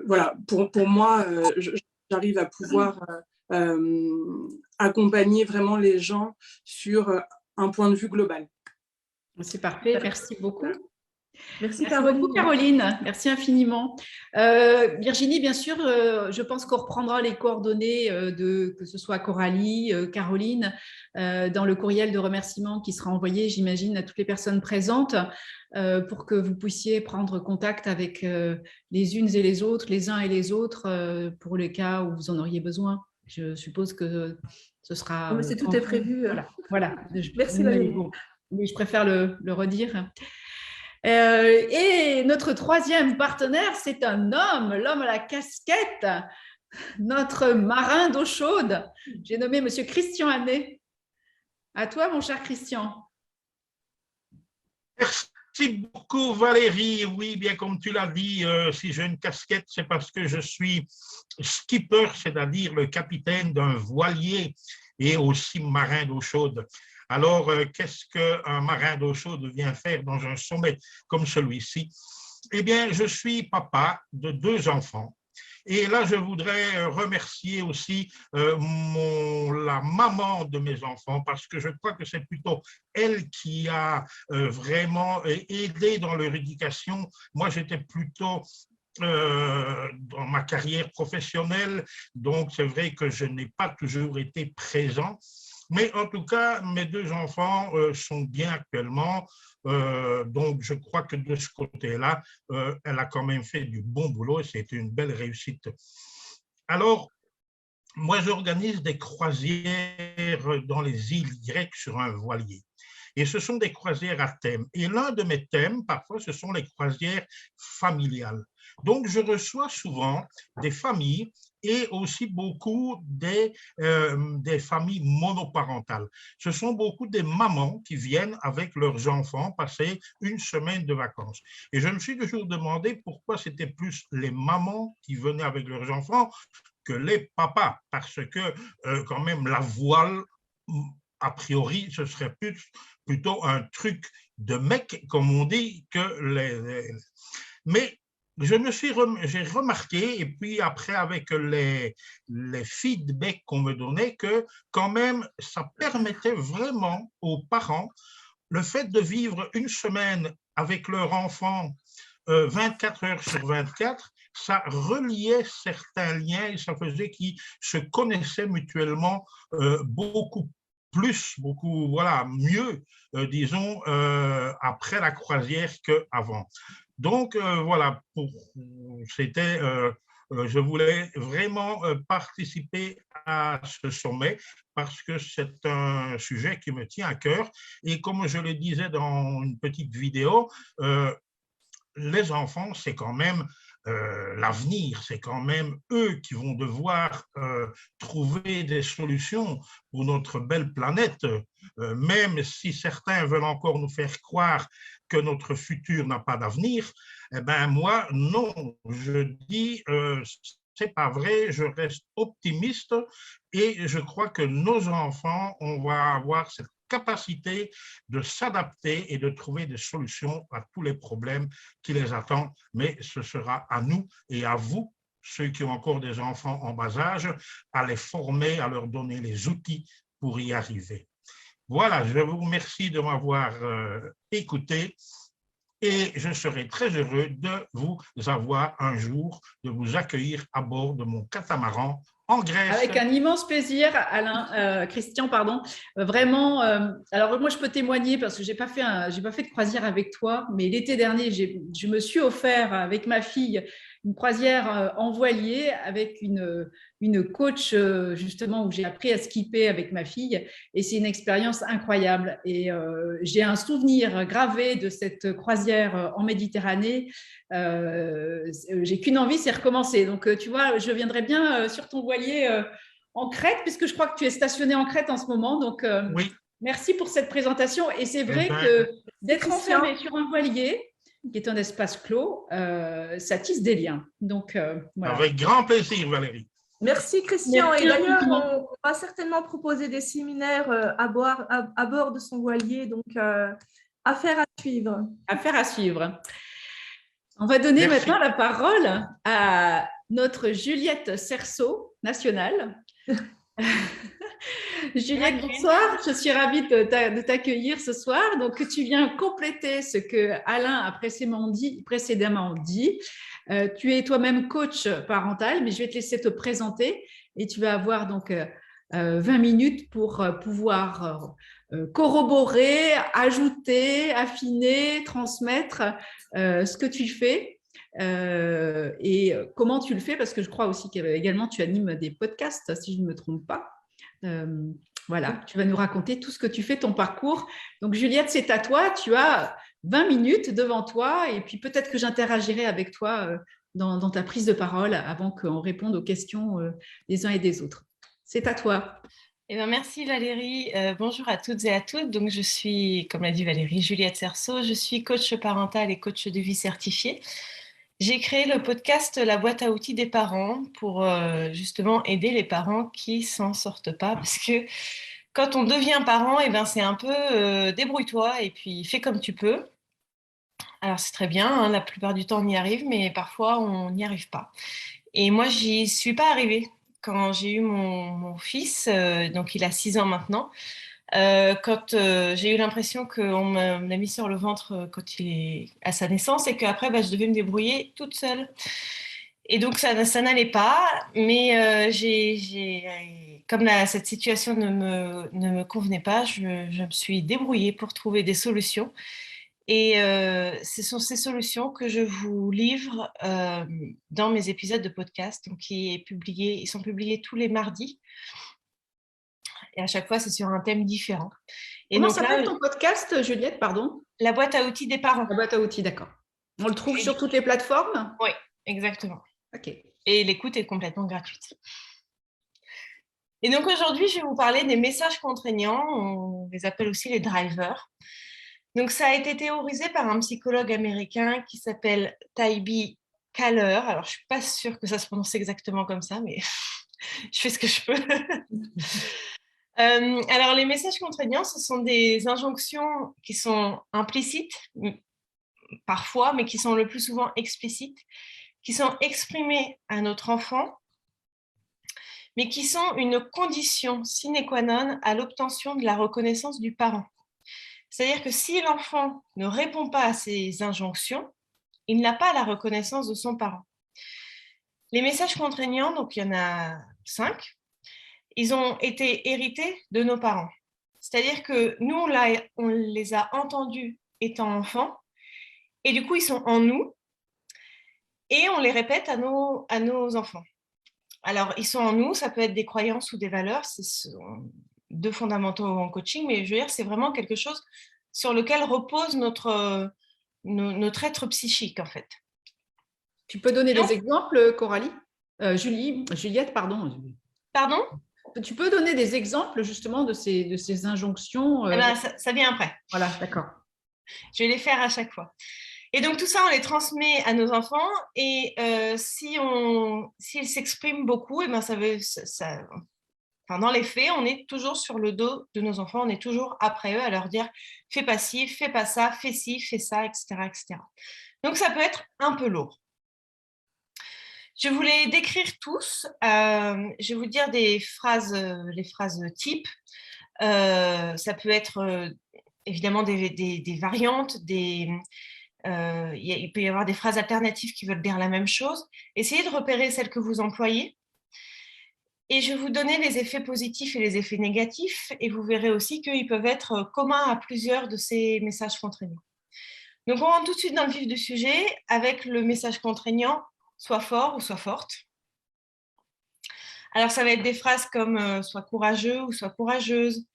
F: voilà, pour moi, j'arrive à pouvoir... accompagner vraiment les gens sur un point de vue global.
B: C'est parfait, merci beaucoup.
A: Merci
B: beaucoup Caroline, merci infiniment. Virginie, bien sûr, je pense qu'on reprendra les coordonnées que ce soit Coralie, Caroline, dans le courriel de remerciement qui sera envoyé, j'imagine, à toutes les personnes présentes pour que vous puissiez prendre contact avec les unes et les autres, les uns et les autres, pour les cas où vous en auriez besoin. Je suppose que ce sera…
A: mais tout est prévu.
B: Voilà.
A: Merci Valérie.
B: Mais je préfère le redire. Et notre troisième partenaire, c'est un homme, l'homme à la casquette, notre marin d'eau chaude. J'ai nommé Monsieur Christian Hannet. À toi, mon cher Christian.
G: Merci beaucoup Valérie. Oui, bien comme tu l'as dit, si j'ai une casquette, c'est parce que je suis skipper, c'est-à-dire le capitaine d'un voilier et aussi marin d'eau chaude. Alors, qu'est-ce qu'un marin d'eau chaude vient faire dans un sommet comme celui-ci? Eh bien, je suis papa de 2 enfants. Et là, je voudrais remercier aussi la maman de mes enfants, parce que je crois que c'est plutôt elle qui a vraiment aidé dans leur éducation. Moi, j'étais plutôt dans ma carrière professionnelle, donc c'est vrai que je n'ai pas toujours été présent. Mais en tout cas, mes 2 enfants sont bien actuellement. Donc, je crois que de ce côté-là, elle a quand même fait du bon boulot et c'était une belle réussite. Alors, moi, j'organise des croisières dans les îles grecques sur un voilier. Et ce sont des croisières à thème. Et l'un de mes thèmes, parfois, ce sont les croisières familiales. Donc, je reçois souvent des familles et aussi beaucoup des familles monoparentales. Ce sont beaucoup des mamans qui viennent avec leurs enfants passer une semaine de vacances. Et je me suis toujours demandé pourquoi c'était plus les mamans qui venaient avec leurs enfants que les papas, parce que quand même la voile, a priori, ce serait plutôt un truc de mec, comme on dit, que Mais j'ai remarqué, et puis après avec les feedbacks qu'on me donnait, que quand même, ça permettait vraiment aux parents le fait de vivre une semaine avec leur enfant 24 heures sur 24, ça reliait certains liens et ça faisait qu'ils se connaissaient mutuellement beaucoup mieux, disons, après la croisière qu'avant. Donc, voilà, je voulais vraiment participer à ce sommet parce que c'est un sujet qui me tient à cœur. Et comme je le disais dans une petite vidéo, les enfants, c'est quand même l'avenir, c'est quand même eux qui vont devoir trouver des solutions pour notre belle planète, même si certains veulent encore nous faire croire que notre futur n'a pas d'avenir. Eh bien, moi, non, je dis, c'est pas vrai, je reste optimiste et je crois que nos enfants, on va avoir cette capacité de s'adapter et de trouver des solutions à tous les problèmes qui les attendent. Mais ce sera à nous et à vous, ceux qui ont encore des enfants en bas âge, à les former, à leur donner les outils pour y arriver. Voilà, je vous remercie de m'avoir écouté et je serai très heureux de vous avoir un jour, de vous accueillir à bord de mon catamaran en Grèce.
B: Avec un immense plaisir, Christian, pardon. Vraiment, alors moi, je peux témoigner parce que j'ai pas fait de croisière avec toi, mais l'été dernier, je me suis offert avec ma fille une croisière en voilier avec une coach, justement, où j'ai appris à skipper avec ma fille. Et c'est une expérience incroyable. Et j'ai un souvenir gravé de cette croisière en Méditerranée. J'ai qu'une envie, c'est recommencer. Donc, tu vois, je viendrai bien sur ton voilier en Crète, puisque je crois que tu es stationné en Crète en ce moment. Donc,
G: oui.
B: Merci pour cette présentation. Et c'est vrai que d'être enfermé sur un voilier, qui est un espace clos, ça tisse des liens. Donc, voilà.
G: Avec grand plaisir, Valérie.
A: Merci, Christian. Et d'ailleurs, on va certainement proposer des séminaires à bord de son voilier. Donc, affaire à suivre.
B: Affaire à suivre. On va donner maintenant la parole à notre Juliette Cerceau, nationale. Juliette, bonsoir. Je suis ravie de t'accueillir ce soir. Donc, tu viens compléter ce que Alain a précédemment dit. Tu es toi-même coach parental, mais je vais te laisser te présenter et tu vas avoir donc 20 minutes pour pouvoir corroborer, ajouter, affiner, transmettre ce que tu fais. Et comment tu le fais? Parce que je crois aussi qu'également tu animes des podcasts, si je ne me trompe pas. Voilà, tu vas nous raconter tout ce que tu fais, ton parcours. Donc Juliette, c'est à toi. Tu as 20 minutes devant toi et puis peut-être que j'interagirai avec toi dans ta prise de parole avant qu'on réponde aux questions des uns et des autres. C'est à toi.
H: Eh bien, merci Valérie. Bonjour à toutes et à toutes. Donc, je suis, comme l'a dit Valérie, Juliette Cerceau. Je suis coach parental et coach de vie certifié. J'ai créé le podcast La boîte à outils des parents pour justement aider les parents qui s'en sortent pas. Parce que quand on devient parent, eh ben, c'est un peu débrouille-toi et puis fais comme tu peux. Alors, c'est très bien, hein, la plupart du temps, on y arrive, mais parfois, on n'y arrive pas. Et moi, j'y suis pas arrivée. Quand j'ai eu mon fils, donc il a 6 ans maintenant, quand j'ai eu l'impression qu'on me l'a mis sur le ventre quand il est à sa naissance et qu'après, je devais me débrouiller toute seule. Et donc, ça n'allait pas, mais comme cette situation ne me convenait pas, je me suis débrouillée pour trouver des solutions. Et ce sont ces solutions que je vous livre dans mes épisodes de podcast, donc ils sont publiés tous les mardis. Et à chaque fois, c'est sur un thème différent. Et
B: comment
H: donc
B: s'appelle ton podcast, Juliette, pardon?
H: La boîte à outils des parents.
B: La boîte à outils, d'accord. On le trouve sur toutes les plateformes?
H: Oui, exactement.
B: Ok.
H: Et l'écoute est complètement gratuite. Et donc aujourd'hui, je vais vous parler des messages contraignants. On les appelle aussi les drivers. Donc, ça a été théorisé par un psychologue américain qui s'appelle Taibi Kahler. Alors, je ne suis pas sûre que ça se prononce exactement comme ça, mais je fais ce que je peux. Alors, les messages contraignants, ce sont des injonctions qui sont implicites, parfois, mais qui sont le plus souvent explicites, qui sont exprimées à notre enfant, mais qui sont une condition sine qua non à l'obtention de la reconnaissance du parent. C'est-à-dire que si l'enfant ne répond pas à ces injonctions, il n'a pas la reconnaissance de son parent. Les messages contraignants, donc il y en a 5, ils ont été hérités de nos parents. C'est-à-dire que nous, on les a entendus étant enfants, et du coup, ils sont en nous, et on les répète à nos enfants. Alors, ils sont en nous, ça peut être des croyances ou des valeurs, c'est deux fondamentaux en coaching, mais je veux dire, c'est vraiment quelque chose sur lequel repose notre être psychique, en fait.
B: Tu peux donner des exemples, Coralie? Juliette, pardon.
H: Pardon?
B: Tu peux donner des exemples, justement, de ces injonctions?
H: Ça vient après.
B: Voilà, d'accord.
H: Je vais les faire à chaque fois. Et donc, tout ça, on les transmet à nos enfants, et s'ils s'expriment beaucoup, dans les faits, on est toujours sur le dos de nos enfants, on est toujours après eux à leur dire « fais pas ci, fais pas ça, fais ci, fais ça, etc. etc. » Donc, ça peut être un peu lourd. Je vais vous les décrire tous. Je vais vous dire les phrases types. Ça peut être évidemment des variantes, il peut y avoir des phrases alternatives qui veulent dire la même chose. Essayez de repérer celles que vous employez. Et je vais vous donner les effets positifs et les effets négatifs, et vous verrez aussi qu'ils peuvent être communs à plusieurs de ces messages contraignants. Donc, on rentre tout de suite dans le vif du sujet avec le message contraignant « sois fort » ou « sois forte ». Alors, ça va être des phrases comme « sois courageux » ou « sois courageuse »,«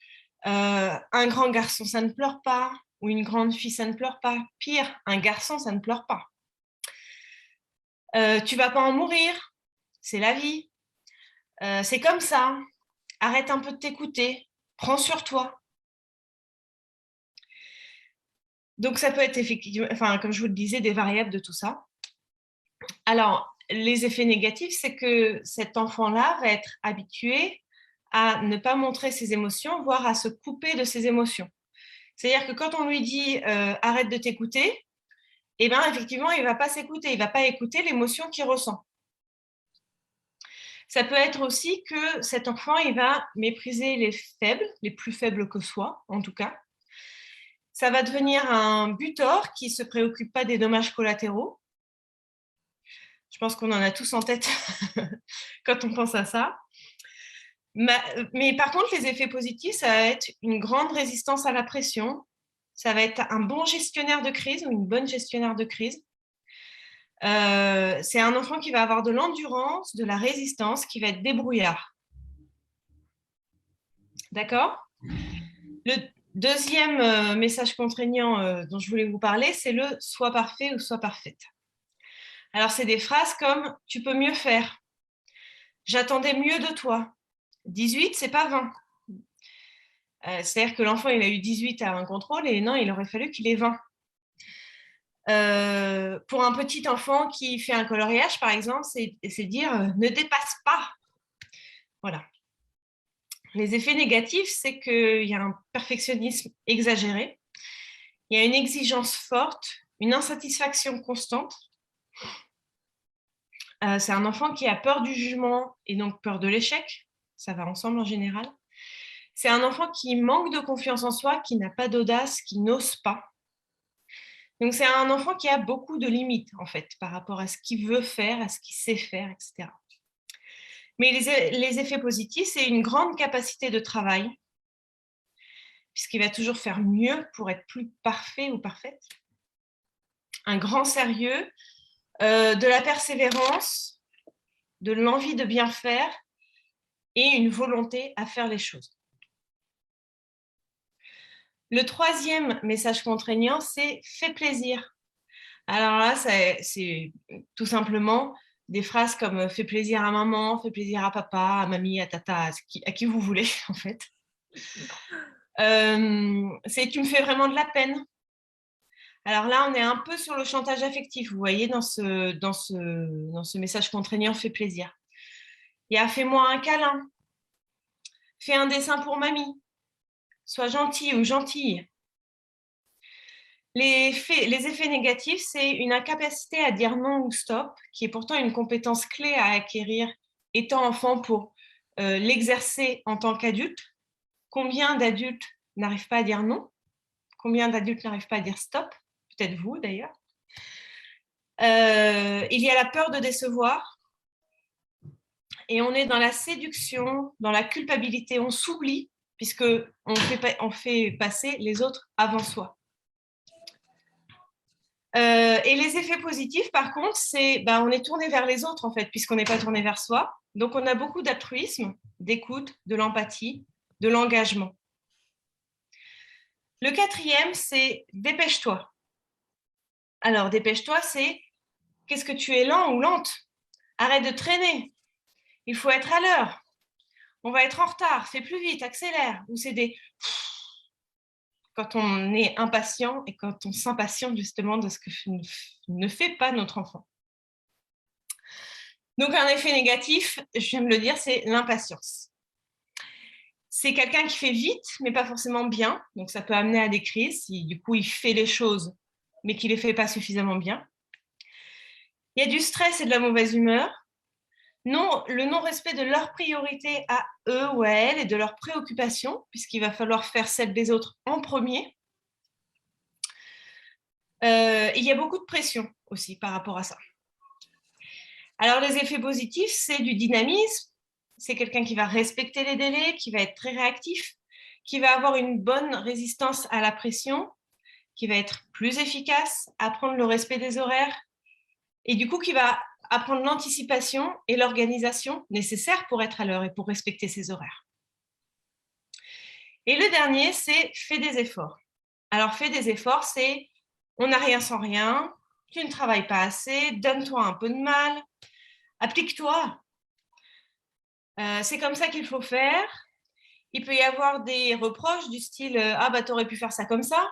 H: un grand garçon, ça ne pleure pas » ou « une grande fille, ça ne pleure pas ». Pire, un garçon, ça ne pleure pas. Tu ne vas pas en mourir, c'est la vie. C'est comme ça, arrête un peu de t'écouter, prends sur toi. Donc, ça peut être effectivement, comme je vous le disais, des variables de tout ça. Alors, les effets négatifs, c'est que cet enfant-là va être habitué à ne pas montrer ses émotions, voire à se couper de ses émotions. C'est-à-dire que quand on lui dit arrête de t'écouter, eh bien, effectivement, il ne va pas s'écouter, il ne va pas écouter l'émotion qu'il ressent. Ça peut être aussi que cet enfant, il va mépriser les faibles, les plus faibles que soi, en tout cas. Ça va devenir un butor qui ne se préoccupe pas des dommages collatéraux. Je pense qu'on en a tous en tête quand on pense à ça. Mais par contre, les effets positifs, ça va être une grande résistance à la pression. Ça va être un bon gestionnaire de crise ou une bonne gestionnaire de crise. C'est un enfant qui va avoir de l'endurance, de la résistance, qui va être débrouillard. D'accord? Le deuxième message contraignant dont je voulais vous parler, c'est le « sois parfait » ou « sois parfaite ». Alors, c'est des phrases comme « tu peux mieux faire »,« j'attendais mieux de toi »,« 18, c'est pas 20 ». C'est-à-dire que l'enfant, il a eu 18 à un contrôle et non, il aurait fallu qu'il ait 20. Pour un petit enfant qui fait un coloriage, par exemple, c'est dire ne dépasse pas. Voilà. Les effets négatifs, c'est qu'il y a un perfectionnisme exagéré, il y a une exigence forte, une insatisfaction constante. C'est un enfant qui a peur du jugement et donc peur de l'échec. Ça va ensemble en général. C'est un enfant qui manque de confiance en soi, qui n'a pas d'audace, qui n'ose pas. Donc, c'est un enfant qui a beaucoup de limites, en fait, par rapport à ce qu'il veut faire, à ce qu'il sait faire, etc. Mais les effets positifs, c'est une grande capacité de travail, puisqu'il va toujours faire mieux pour être plus parfait ou parfaite. Un grand sérieux, de la persévérance, de l'envie de bien faire et une volonté à faire les choses. Le troisième message contraignant, c'est « fais plaisir ». Alors là, c'est tout simplement des phrases comme « fais plaisir à maman »,« fais plaisir à papa »,« à mamie »,« à tata », à qui vous voulez, en fait. C'est « tu me fais vraiment de la peine ». Alors là, on est un peu sur le chantage affectif, vous voyez, dans ce message contraignant « fais plaisir ». Il y a « fais-moi un câlin »,« fais un dessin pour mamie », sois gentil ou gentille. Les effets négatifs, c'est une incapacité à dire non ou stop, qui est pourtant une compétence clé à acquérir étant enfant pour l'exercer en tant qu'adulte. Combien d'adultes n'arrivent pas à dire non? Combien d'adultes n'arrivent pas à dire stop? Peut-être vous d'ailleurs. Il y a la peur de décevoir. Et on est dans la séduction, dans la culpabilité. On s'oublie puisqu'on fait passer les autres avant soi. Et les effets positifs, par contre, c'est on est tourné vers les autres, en fait, puisqu'on n'est pas tourné vers soi. Donc, on a beaucoup d'altruisme, d'écoute, de l'empathie, de l'engagement. Le quatrième, c'est « dépêche-toi ». Alors, dépêche-toi, c'est « qu'est-ce que tu es lent ou lente? Arrête de traîner. Il faut être à l'heure. On va être en retard. Fais plus vite, accélère. » Ou c'est des... quand on est impatient et quand on s'impatiente justement de ce que ne fait pas notre enfant. Donc, un effet négatif, je viens de le dire, c'est l'impatience. C'est quelqu'un qui fait vite, mais pas forcément bien. Donc, ça peut amener à des crises si du coup, il fait les choses, mais qu'il ne les fait pas suffisamment bien. Il y a du stress et de la mauvaise humeur. Non, le non-respect de leurs priorités à eux ou à elles et de leurs préoccupations, puisqu'il va falloir faire celle des autres en premier. Il y a beaucoup de pression aussi par rapport à ça. Alors, les effets positifs, c'est du dynamisme. C'est quelqu'un qui va respecter les délais, qui va être très réactif, qui va avoir une bonne résistance à la pression, qui va être plus efficace, apprendre le respect des horaires, et du coup, qui va apprendre l'anticipation et l'organisation nécessaires pour être à l'heure et pour respecter ses horaires. Et le dernier, c'est « fais des efforts ». Alors, fais des efforts, c'est « on n'a rien sans rien »,« tu ne travailles pas assez »,« donne-toi un peu de mal »,« applique-toi ». C'est comme ça qu'il faut faire. Il peut y avoir des reproches du style « ah bah t'aurais pu faire ça comme ça »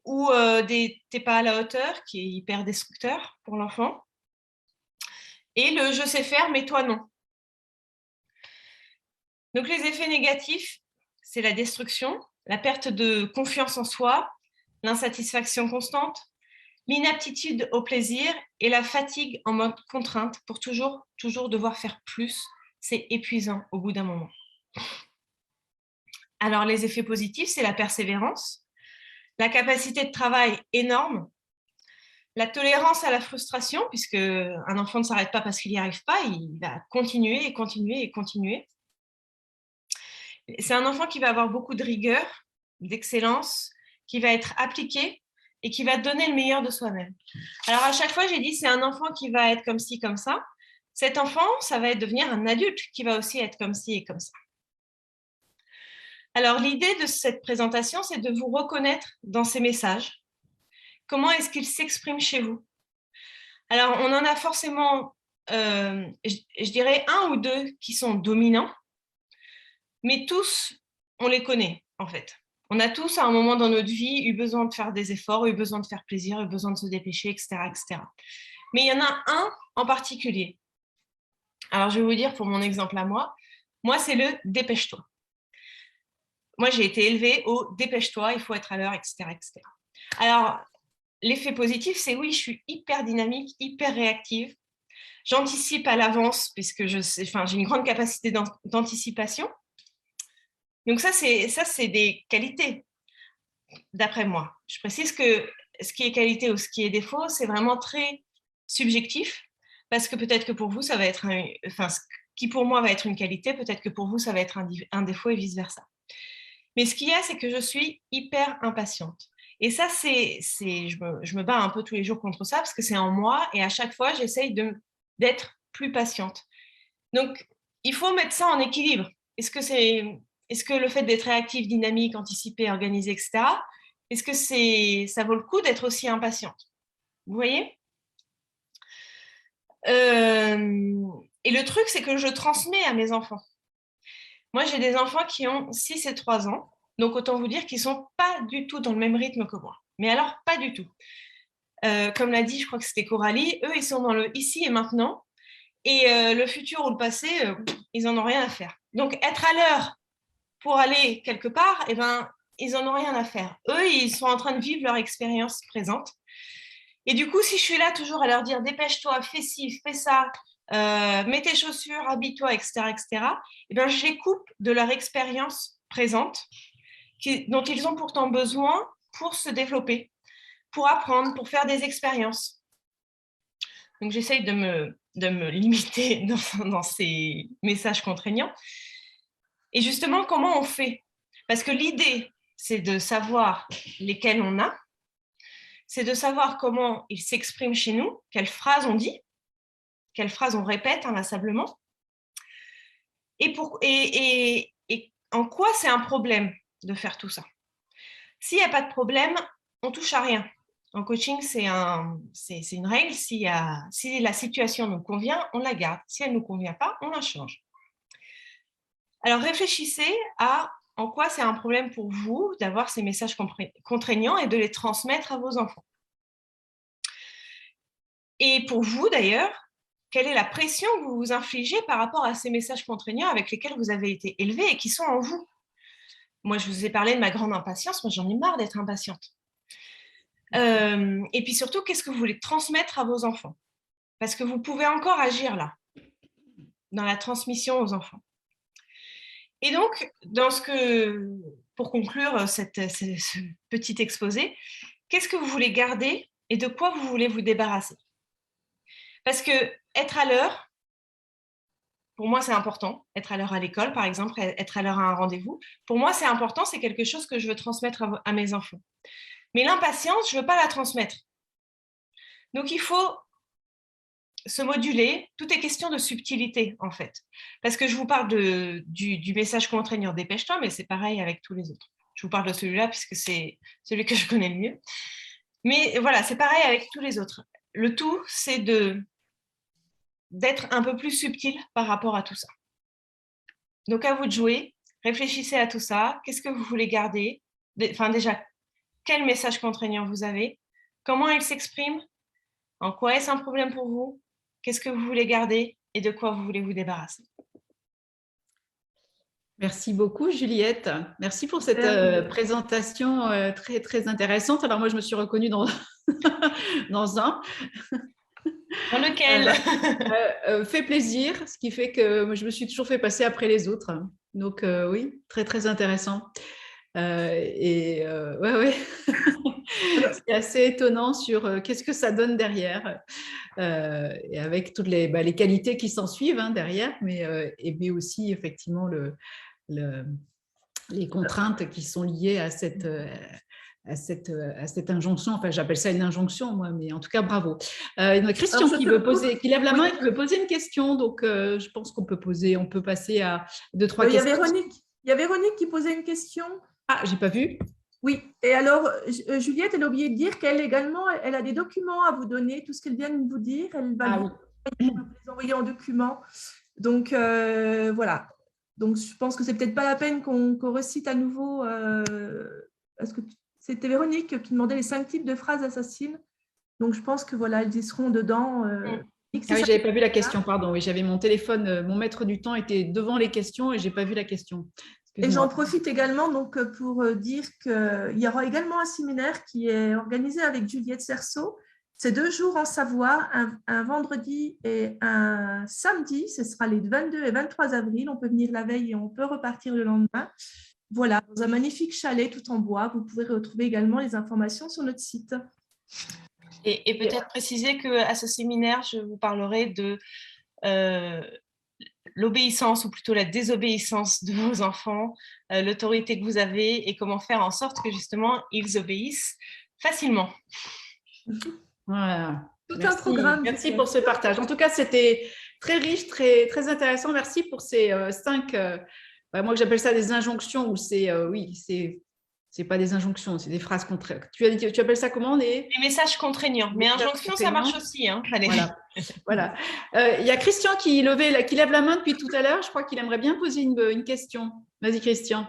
H: ou « t'es pas à la hauteur » qui est hyper destructeur pour l'enfant. Et le « je sais faire mais toi non ». Donc les effets négatifs, c'est la destruction, la perte de confiance en soi, l'insatisfaction constante, l'inaptitude au plaisir et la fatigue en mode contrainte pour toujours devoir faire plus. C'est épuisant au bout d'un moment. Alors, les effets positifs, c'est la persévérance, la capacité de travail énorme, la tolérance à la frustration, puisque un enfant ne s'arrête pas parce qu'il n'y arrive pas, il va continuer et continuer et continuer. C'est un enfant qui va avoir beaucoup de rigueur, d'excellence, qui va être appliqué et qui va donner le meilleur de soi-même. Alors, à chaque fois, j'ai dit, c'est un enfant qui va être comme ci, comme ça. Cet enfant, ça va devenir un adulte qui va aussi être comme ci et comme ça. Alors, l'idée de cette présentation, c'est de vous reconnaître dans ces messages. Comment est-ce qu'ils s'expriment chez vous? Alors, on en a forcément, je dirais, 1 ou 2 qui sont dominants, mais tous, on les connaît, en fait. On a tous, à un moment dans notre vie, eu besoin de faire des efforts, eu besoin de faire plaisir, eu besoin de se dépêcher, etc., etc. Mais il y en a un en particulier. Alors, je vais vous dire pour mon exemple à moi, c'est le « dépêche-toi ». Moi, j'ai été élevée au « dépêche-toi, il faut être à l'heure, etc., etc. » Alors, l'effet positif, c'est oui, je suis hyper dynamique, hyper réactive. J'anticipe à l'avance puisque j'ai une grande capacité d'anticipation. Donc ça, c'est des qualités, d'après moi. Je précise que ce qui est qualité ou ce qui est défaut, c'est vraiment très subjectif, parce que peut-être que pour vous, ça va être ce qui pour moi va être une qualité, peut-être que pour vous, ça va être un défaut et vice-versa. Mais ce qu'il y a, c'est que je suis hyper impatiente. Et ça, je me bats un peu tous les jours contre ça, parce que c'est en moi, et à chaque fois, j'essaye d'être plus patiente. Donc, il faut mettre ça en équilibre. Est-ce que le fait d'être réactive, dynamique, anticipée, organisée, etc., est-ce que ça vaut le coup d'être aussi impatiente? Vous voyez? Et le truc, c'est que je transmets à mes enfants. Moi, j'ai des enfants qui ont 6 et 3 ans, donc autant vous dire qu'ils ne sont pas du tout dans le même rythme que moi. Mais alors, pas du tout. Comme l'a dit, je crois que c'était Coralie, eux, ils sont dans le ici et maintenant, et le futur ou le passé, ils n'en ont rien à faire. Donc, être à l'heure pour aller quelque part, eh ben, ils n'en ont rien à faire. Eux, ils sont en train de vivre leur expérience présente. Et du coup, si je suis là toujours à leur dire « dépêche-toi, fais ci, fais ça », mets tes chaussures, habille-toi, etc., etc., eh bien, je les coupe de leur expérience présente dont ils ont pourtant besoin pour se développer, pour apprendre, pour faire des expériences. Donc, j'essaye de me limiter dans ces messages contraignants. Et justement, comment on fait? Parce que l'idée, c'est de savoir lesquels on a, c'est de savoir comment ils s'expriment chez nous, quelles phrases on dit, quelles phrases on répète inlassablement, et en quoi c'est un problème de faire tout ça. S'il n'y a pas de problème, on ne touche à rien. En coaching, c'est une règle. Si la situation nous convient, on la garde. Si elle ne nous convient pas, on la change. Alors, réfléchissez à en quoi c'est un problème pour vous d'avoir ces messages contraignants et de les transmettre à vos enfants. Et pour vous, d'ailleurs, quelle est la pression que vous vous infligez par rapport à ces messages contraignants avec lesquels vous avez été élevés et qui sont en vous? Moi, je vous ai parlé de ma grande impatience. Moi, j'en ai marre d'être impatiente. Et puis surtout, qu'est-ce que vous voulez transmettre à vos enfants? Parce que vous pouvez encore agir là, dans la transmission aux enfants. Et donc, pour conclure ce petit exposé, qu'est-ce que vous voulez garder et de quoi vous voulez vous débarrasser? Parce que être à l'heure, pour moi, c'est important. Être à l'heure à l'école, par exemple, être à l'heure à un rendez-vous. Pour moi, c'est important, c'est quelque chose que je veux transmettre à mes enfants. Mais l'impatience, je ne veux pas la transmettre. Donc, il faut se moduler. Tout est question de subtilité, en fait. Parce que je vous parle du message contraignant « dépêche-toi », mais c'est pareil avec tous les autres. Je vous parle de celui-là puisque c'est celui que je connais le mieux. Mais voilà, c'est pareil avec tous les autres. Le tout, c'est d'être un peu plus subtil par rapport à tout ça. Donc, à vous de jouer. Réfléchissez à tout ça. Qu'est-ce que vous voulez garder? Enfin, déjà, quel message contraignant vous avez? Comment il s'exprime? En quoi est-ce un problème pour vous? Qu'est-ce que vous voulez garder et de quoi vous voulez vous débarrasser?
B: Merci beaucoup, Juliette. Merci pour cette présentation très, très intéressante. Alors, moi, je me suis reconnue dans un.
H: Dans lequel?
B: Fait plaisir, ce qui fait que je me suis toujours fait passer après les autres. Donc, oui, très, très intéressant. Ouais. C'est assez étonnant sur qu'est-ce que ça donne derrière, et avec toutes les qualités qui s'en suivent derrière, mais aussi effectivement les contraintes qui sont liées à à cette injonction. Enfin, j'appelle ça une injonction, moi, mais en tout cas, bravo. Il y a Christian qui lève la main et qui veut poser une question. Donc, je pense qu'on peut passer à 2-3 questions.
A: Il y a Véronique qui posait une question.
B: Ah, j'ai pas vu.
A: Oui, et alors, Juliette, elle a oublié de dire qu'elle également, elle a des documents à vous donner, tout ce qu'elle vient de vous dire, elle va les envoyer en documents. Donc, voilà. Donc, je pense que c'est peut-être pas la peine qu'on recite à nouveau, parce que c'était Véronique qui demandait les 5 types de phrases assassines. Donc, je pense que voilà, elles y seront dedans.
B: Oui, j'avais pas vu la question, pardon. Oui, j'avais mon téléphone, mon maître du temps était devant les questions et j'ai pas vu la question.
A: Et j'en profite également donc, pour dire qu'il y aura également un séminaire qui est organisé avec Juliette Cerceau. C'est 2 jours en Savoie, un vendredi et un samedi. Ce sera les 22 et 23 avril. On peut venir la veille et on peut repartir le lendemain. Voilà, dans un magnifique chalet tout en bois. Vous pouvez retrouver également les informations sur notre site.
H: Et peut-être préciser qu'à ce séminaire, je vous parlerai de l'obéissance ou plutôt la désobéissance de vos enfants, l'autorité que vous avez et comment faire en sorte que justement ils obéissent facilement.
B: Voilà.
A: Un programme.
B: Merci pour ce partage. En tout cas, c'était très riche, très, très intéressant. Merci pour ces 5, moi j'appelle ça des injonctions, ou c'est pas des injonctions, c'est des phrases contraires. Tu appelles ça comment
H: des messages contraignants. Mais injonction, ça marche aussi. Hein.
B: Voilà. Il y a Christian qui lève la main depuis tout à l'heure. Je crois qu'il aimerait bien poser une question. Vas-y, Christian.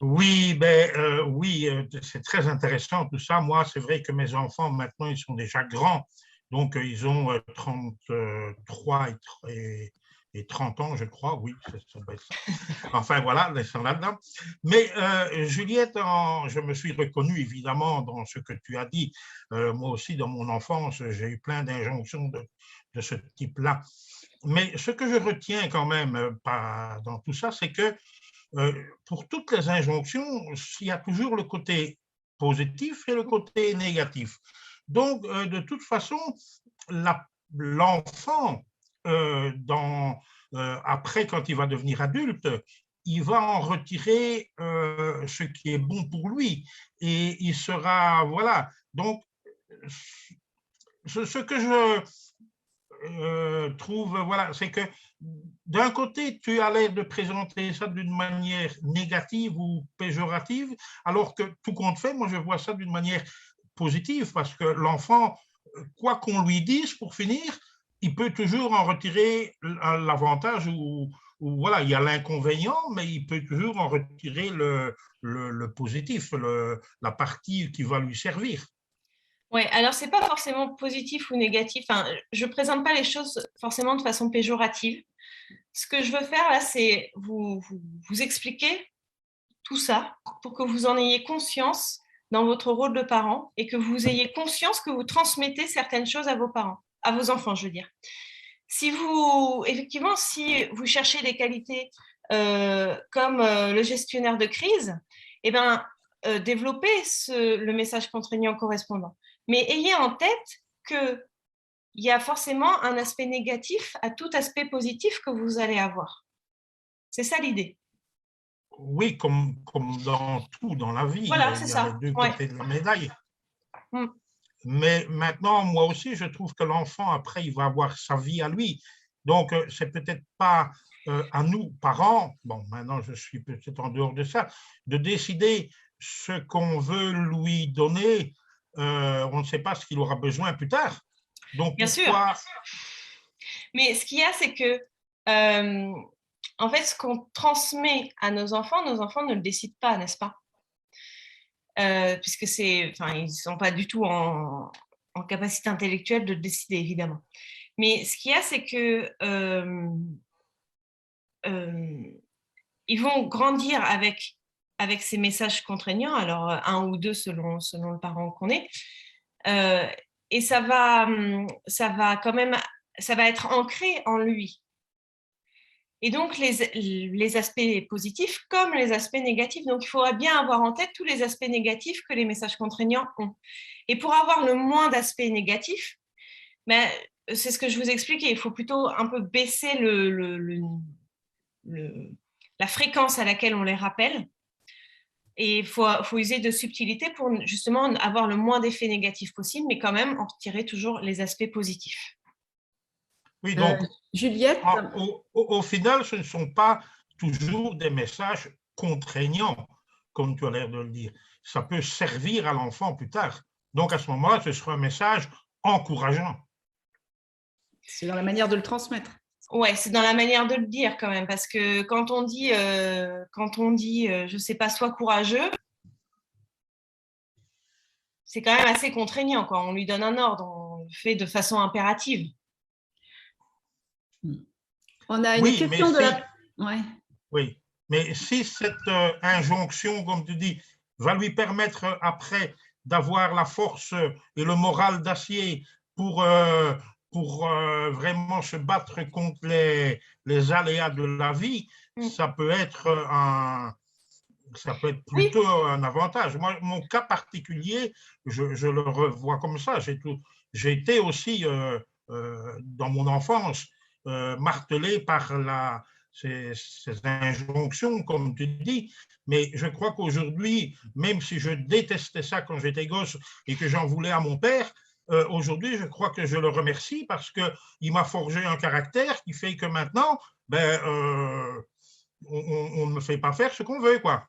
G: Oui, c'est très intéressant tout ça. Moi, c'est vrai que mes enfants, maintenant, ils sont déjà grands. Donc, ils ont 33 et 30 ans, je crois. Oui, ça doit être ça. Enfin, voilà, ils sont là-dedans. Mais Juliette, je me suis reconnu évidemment dans ce que tu as dit. Moi aussi, dans mon enfance, j'ai eu plein d'injonctions de ce type-là. Mais ce que je retiens quand même dans tout ça, c'est que pour toutes les injonctions, il y a toujours le côté positif et le côté négatif. Donc, de toute façon, l'enfant, après, quand il va devenir adulte, il va en retirer ce qui est bon pour lui. Et il sera, voilà. Donc, ce que je trouve, voilà, c'est que d'un côté, tu as l'air de présenter ça d'une manière négative ou péjorative, alors que tout compte fait, moi je vois ça d'une manière positive, parce que l'enfant, quoi qu'on lui dise, pour finir, il peut toujours en retirer l'avantage ou voilà, il y a l'inconvénient, mais il peut toujours en retirer le positif, la partie qui va lui servir.
H: Oui, alors ce n'est pas forcément positif ou négatif. Enfin, je ne présente pas les choses forcément de façon péjorative. Ce que je veux faire là, c'est vous expliquer tout ça pour que vous en ayez conscience dans votre rôle de parent et que vous ayez conscience que vous transmettez certaines choses à vos parents, à vos enfants, je veux dire. Effectivement, si vous cherchez des qualités comme le gestionnaire de crise, eh ben, développez le message contraignant correspondant. Mais ayez en tête qu'il y a forcément un aspect négatif à tout aspect positif que vous allez avoir. C'est ça l'idée.
G: Oui, comme dans tout dans la vie,
H: voilà,
G: il y
H: a
G: les deux côtés de la médaille. Mais maintenant, moi aussi, je trouve que l'enfant, après, il va avoir sa vie à lui. Donc, c'est peut-être pas à nous, parents, bon, maintenant je suis peut-être en dehors de ça, de décider ce qu'on veut lui donner. On ne sait pas ce qu'il aura besoin plus tard. Donc,
H: bien sûr. Mais ce qu'il y a, c'est que, en fait, ce qu'on transmet à nos enfants ne le décident pas, n'est-ce pas? Puisque ils ne sont pas du tout en capacité intellectuelle de le décider, évidemment. Mais ce qu'il y a, c'est que ils vont grandir avec ces messages contraignants, alors 1 ou 2 selon le parent qu'on est, et ça va être ancré en lui. Et donc, les aspects positifs comme les aspects négatifs. Donc, il faudra bien avoir en tête tous les aspects négatifs que les messages contraignants ont. Et pour avoir le moins d'aspects négatifs, c'est ce que je vous expliquais, il faut plutôt un peu baisser la fréquence à laquelle on les rappelle Et il faut user de subtilité pour justement avoir le moins d'effets négatifs possible, mais quand même en retirer toujours les aspects positifs.
G: Oui, donc,
B: Juliette,
G: au final, ce ne sont pas toujours des messages contraignants, comme tu as l'air de le dire. Ça peut servir à l'enfant plus tard. Donc, à ce moment-là, ce sera un message encourageant.
B: c'est dans la manière de le transmettre.
H: Ouais, c'est dans la manière de le dire quand même, parce que quand on dit, je sais pas, sois courageux, c'est quand même assez contraignant, quoi. On lui donne un ordre, on le fait de façon impérative.
B: On a une
G: Oui,
B: question de la... Ouais.
G: Oui, mais si cette injonction, comme tu dis, va lui permettre après d'avoir la force et le moral d'acier pour vraiment se battre contre les aléas de la vie, ça peut être plutôt un avantage. Moi, mon cas particulier, je le revois comme ça. J'ai été aussi, dans mon enfance, martelé par ces injonctions, comme tu dis, mais je crois qu'aujourd'hui, même si je détestais ça quand j'étais gosse et que j'en voulais à mon père, aujourd'hui, je crois que je le remercie parce qu'il m'a forgé un caractère qui fait que maintenant, on ne me fait pas faire ce qu'on veut, quoi.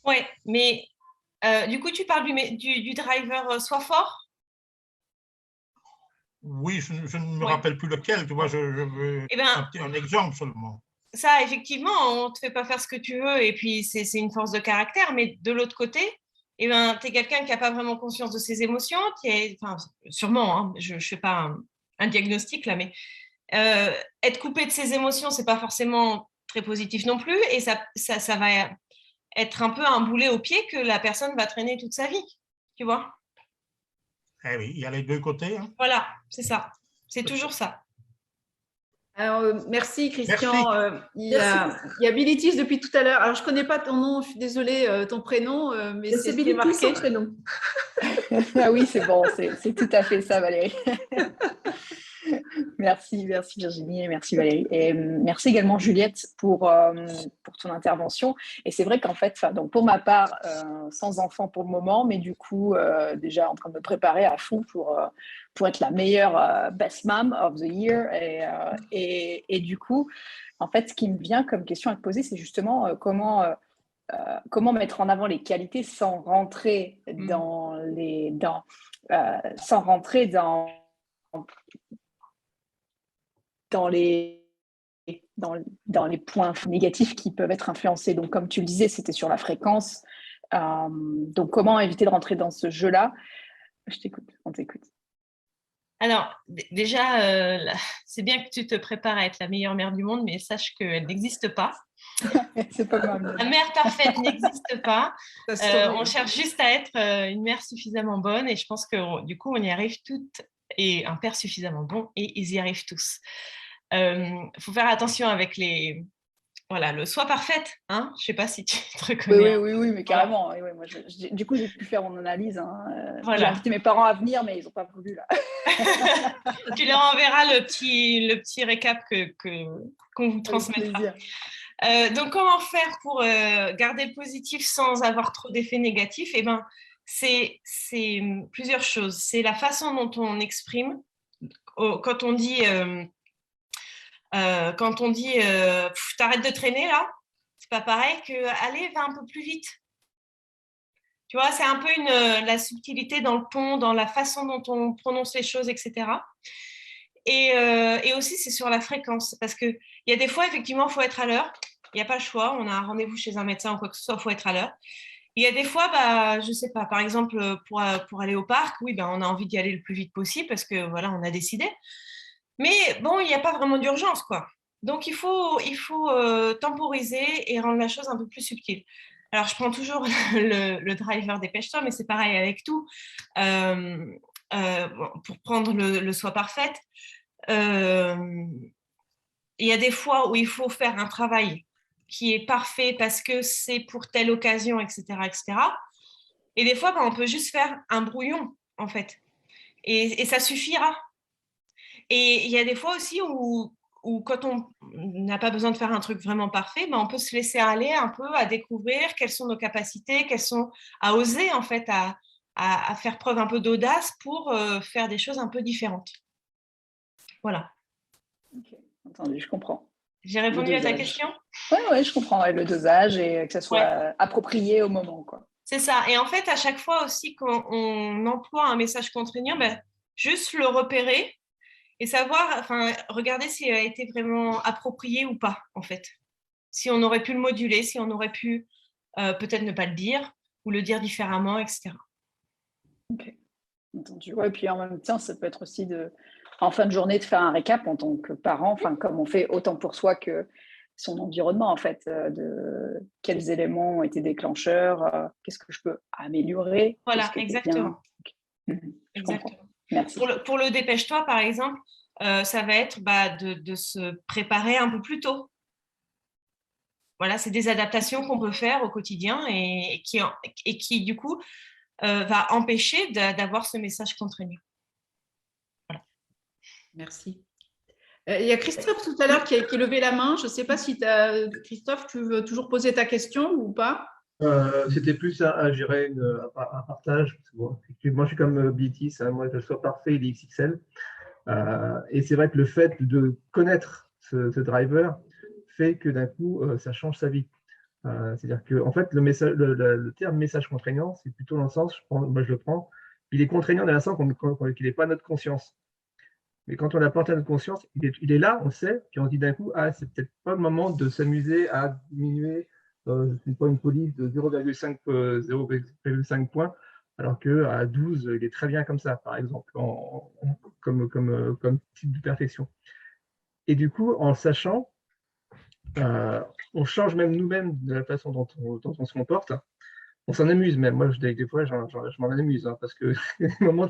H: Ouais, mais du coup, tu parles du driver Sois fort?
G: Oui, je ne me rappelle plus lequel, tu vois, je veux un exemple seulement.
H: Ça, effectivement, on ne te fait pas faire ce que tu veux et puis c'est une force de caractère, mais de l'autre côté, tu es quelqu'un qui n'a pas vraiment conscience de ses émotions, sûrement, hein, je ne fais pas un diagnostic là, mais être coupé de ses émotions, ce n'est pas forcément très positif non plus et ça va être un peu un boulet au pied que la personne va traîner toute sa vie, tu vois.
G: Eh oui, il y a les deux côtés. Hein.
H: Voilà, c'est ça. C'est toujours ça.
B: Alors, merci Christian.
G: Merci.
B: Il y a Bilitis depuis tout à l'heure. Alors, je ne connais pas ton nom, je suis désolée, ton prénom, mais c'est
A: Bilitis
B: marqué.
A: son prénom.
I: Ah oui, c'est bon, c'est tout à fait ça, Valérie. Merci Virginie et merci Valérie. Et merci également Juliette pour ton intervention. Et c'est vrai qu'en fait, donc pour ma part, sans enfant pour le moment, mais du coup, déjà en train de me préparer à fond pour être la meilleure best mom of the year. Et du coup, en fait, ce qui me vient comme question à te poser, c'est justement comment mettre en avant les qualités sans rentrer dans les points négatifs qui peuvent être influencés. Donc, comme tu le disais, c'était sur la fréquence. Donc, comment éviter de rentrer dans ce jeu-là? Je t'écoute, on t'écoute.
H: Alors, déjà, c'est bien que tu te prépares à être la meilleure mère du monde, mais sache qu'elle n'existe pas.
I: C'est pas grave.
H: La mère parfaite n'existe pas. On cherche juste à être une mère suffisamment bonne et je pense que du coup, on y arrive toutes et un père suffisamment bon et ils y arrivent tous. Faut faire attention avec le soi parfaite, hein. Je sais pas si tu te reconnais.
I: Oui, mais carrément. Voilà. Oui, moi, du coup, j'ai pu faire mon analyse. Hein.
H: Voilà.
I: J'ai invité mes parents à venir, mais ils n'ont pas voulu là.
H: Tu leur enverras le petit récap qu'on vous transmettra. Donc, comment faire pour garder le positif sans avoir trop d'effets négatifs? Eh ben, c'est plusieurs choses. C'est la façon dont on exprime. Quand on dit t'arrêtes de traîner là, c'est pas pareil que allez, va un peu plus vite. Tu vois, c'est un peu la subtilité dans le ton, dans la façon dont on prononce les choses, etc. Et aussi, c'est sur la fréquence. Parce qu'il y a des fois, effectivement, il faut être à l'heure. Il n'y a pas le choix. On a un rendez-vous chez un médecin ou quoi que ce soit, il faut être à l'heure. Il y a des fois, je ne sais pas, par exemple, pour aller au parc, oui, on a envie d'y aller le plus vite possible parce que voilà, on a décidé. Mais bon, il n'y a pas vraiment d'urgence, quoi. Donc, il faut temporiser et rendre la chose un peu plus subtile. Alors, je prends toujours le driver dépêche-toi, mais c'est pareil avec tout. Pour prendre le soi parfaite, il y a des fois où il faut faire un travail qui est parfait parce que c'est pour telle occasion, etc., etc. Et des fois, on peut juste faire un brouillon, en fait. Et ça suffira. Et il y a des fois aussi où ou quand on n'a pas besoin de faire un truc vraiment parfait, ben, on peut se laisser aller un peu à découvrir quelles sont nos capacités, à oser en fait, à faire preuve un peu d'audace pour faire des choses un peu différentes. Voilà.
I: Ok, entendu, je comprends.
H: J'ai répondu à ta question?
I: Oui, je comprends. Ouais, le dosage et que ça soit approprié au moment, quoi.
H: C'est ça. Et en fait, à chaque fois aussi qu'on emploie un message contraignant, ben, juste le repérer et savoir, enfin, regarder s'il a été vraiment approprié ou pas, en fait. Si on aurait pu le moduler, si on aurait pu peut-être ne pas le dire ou le dire différemment, etc.
I: Ok, entendu. Ouais, puis en même temps, ça peut être aussi en fin de journée de faire un récap en tant que parent, enfin, comme on fait autant pour soi que son environnement, en fait, de quels éléments ont été déclencheurs, qu'est-ce que je peux améliorer,
H: Voilà,
I: qu'est-ce qui était bien.
H: exactement.
I: Okay. Je
H: Exactement.
I: comprends. Merci.
H: Pour le dépêche-toi, par exemple, ça va être de se préparer un peu plus tôt. Voilà, c'est des adaptations qu'on peut faire au quotidien et qui du coup, va empêcher d'avoir ce message contraignant. Voilà.
B: Merci. Il y a Christophe tout à l'heure qui levait la main. Je ne sais pas si Christophe, tu veux toujours poser ta question ou pas?
J: C'était plus à gérer un partage. Bon, effectivement, je suis comme BT, moi, je sois parfait, il est XXL. Et c'est vrai que le fait de connaître ce driver fait que d'un coup, ça change sa vie. C'est-à-dire que, en fait, le terme message contraignant, c'est plutôt dans le sens, moi je le prends, il est contraignant dans le sens qu'il n'est pas à notre conscience. Mais quand on l'apporte à notre conscience, il est là, on sait, puis on dit d'un coup, ah, c'est peut-être pas le moment de s'amuser à diminuer, c'est pas une police de 0,5 points, alors qu'à 12, il est très bien comme ça, par exemple, comme type de perfection. Et du coup, en le sachant, on change même nous-mêmes de la façon dont on se comporte. On s'en amuse même. Moi, des fois, je m'en amuse, hein, parce que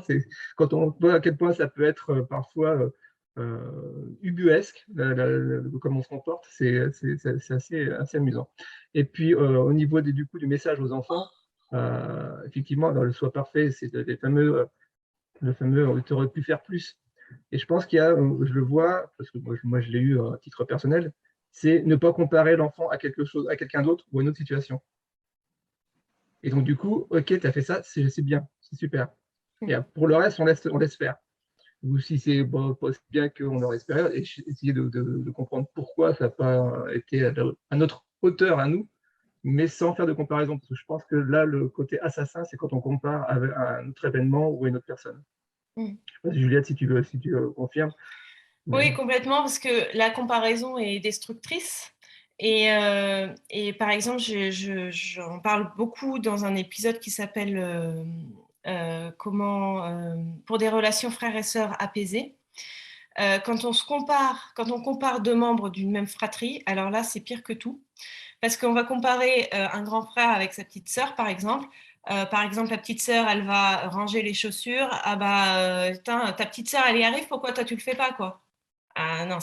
J: c'est quand on voit à quel point ça peut être parfois ubuesque, comme on se comporte, c'est assez amusant. Et puis, au niveau du coup du message aux enfants, effectivement, dans le Sois parfait, c'est le fameux tu aurais pu faire plus. Et je pense qu'il y a, je le vois, parce que moi je l'ai eu à titre personnel, c'est ne pas comparer l'enfant à quelque chose, à quelqu'un d'autre ou à une autre situation. Et donc, du coup, ok, tu as fait ça, c'est bien, c'est super. Et pour le reste, on laisse faire. Ou si c'est bien qu'on aurait espéré, et essayer de comprendre pourquoi ça n'a pas été à notre hauteur à nous, mais sans faire de comparaison. Parce que je pense que là, le côté assassin, c'est quand on compare avec un autre événement ou une autre personne. Je ne sais pas si Juliette, si tu confirmes.
H: Oui, complètement, parce que la comparaison est destructrice. Et par exemple, j'en parle beaucoup dans un épisode qui s'appelle pour des relations frères et sœurs apaisées. Quand on compare deux membres d'une même fratrie, alors là, c'est pire que tout. Parce qu'on va comparer un grand frère avec sa petite sœur, par exemple. Par exemple, la petite sœur, elle va ranger les chaussures. Ah bah, ta petite sœur, elle y arrive, pourquoi toi, tu le fais pas, quoi? Ah non,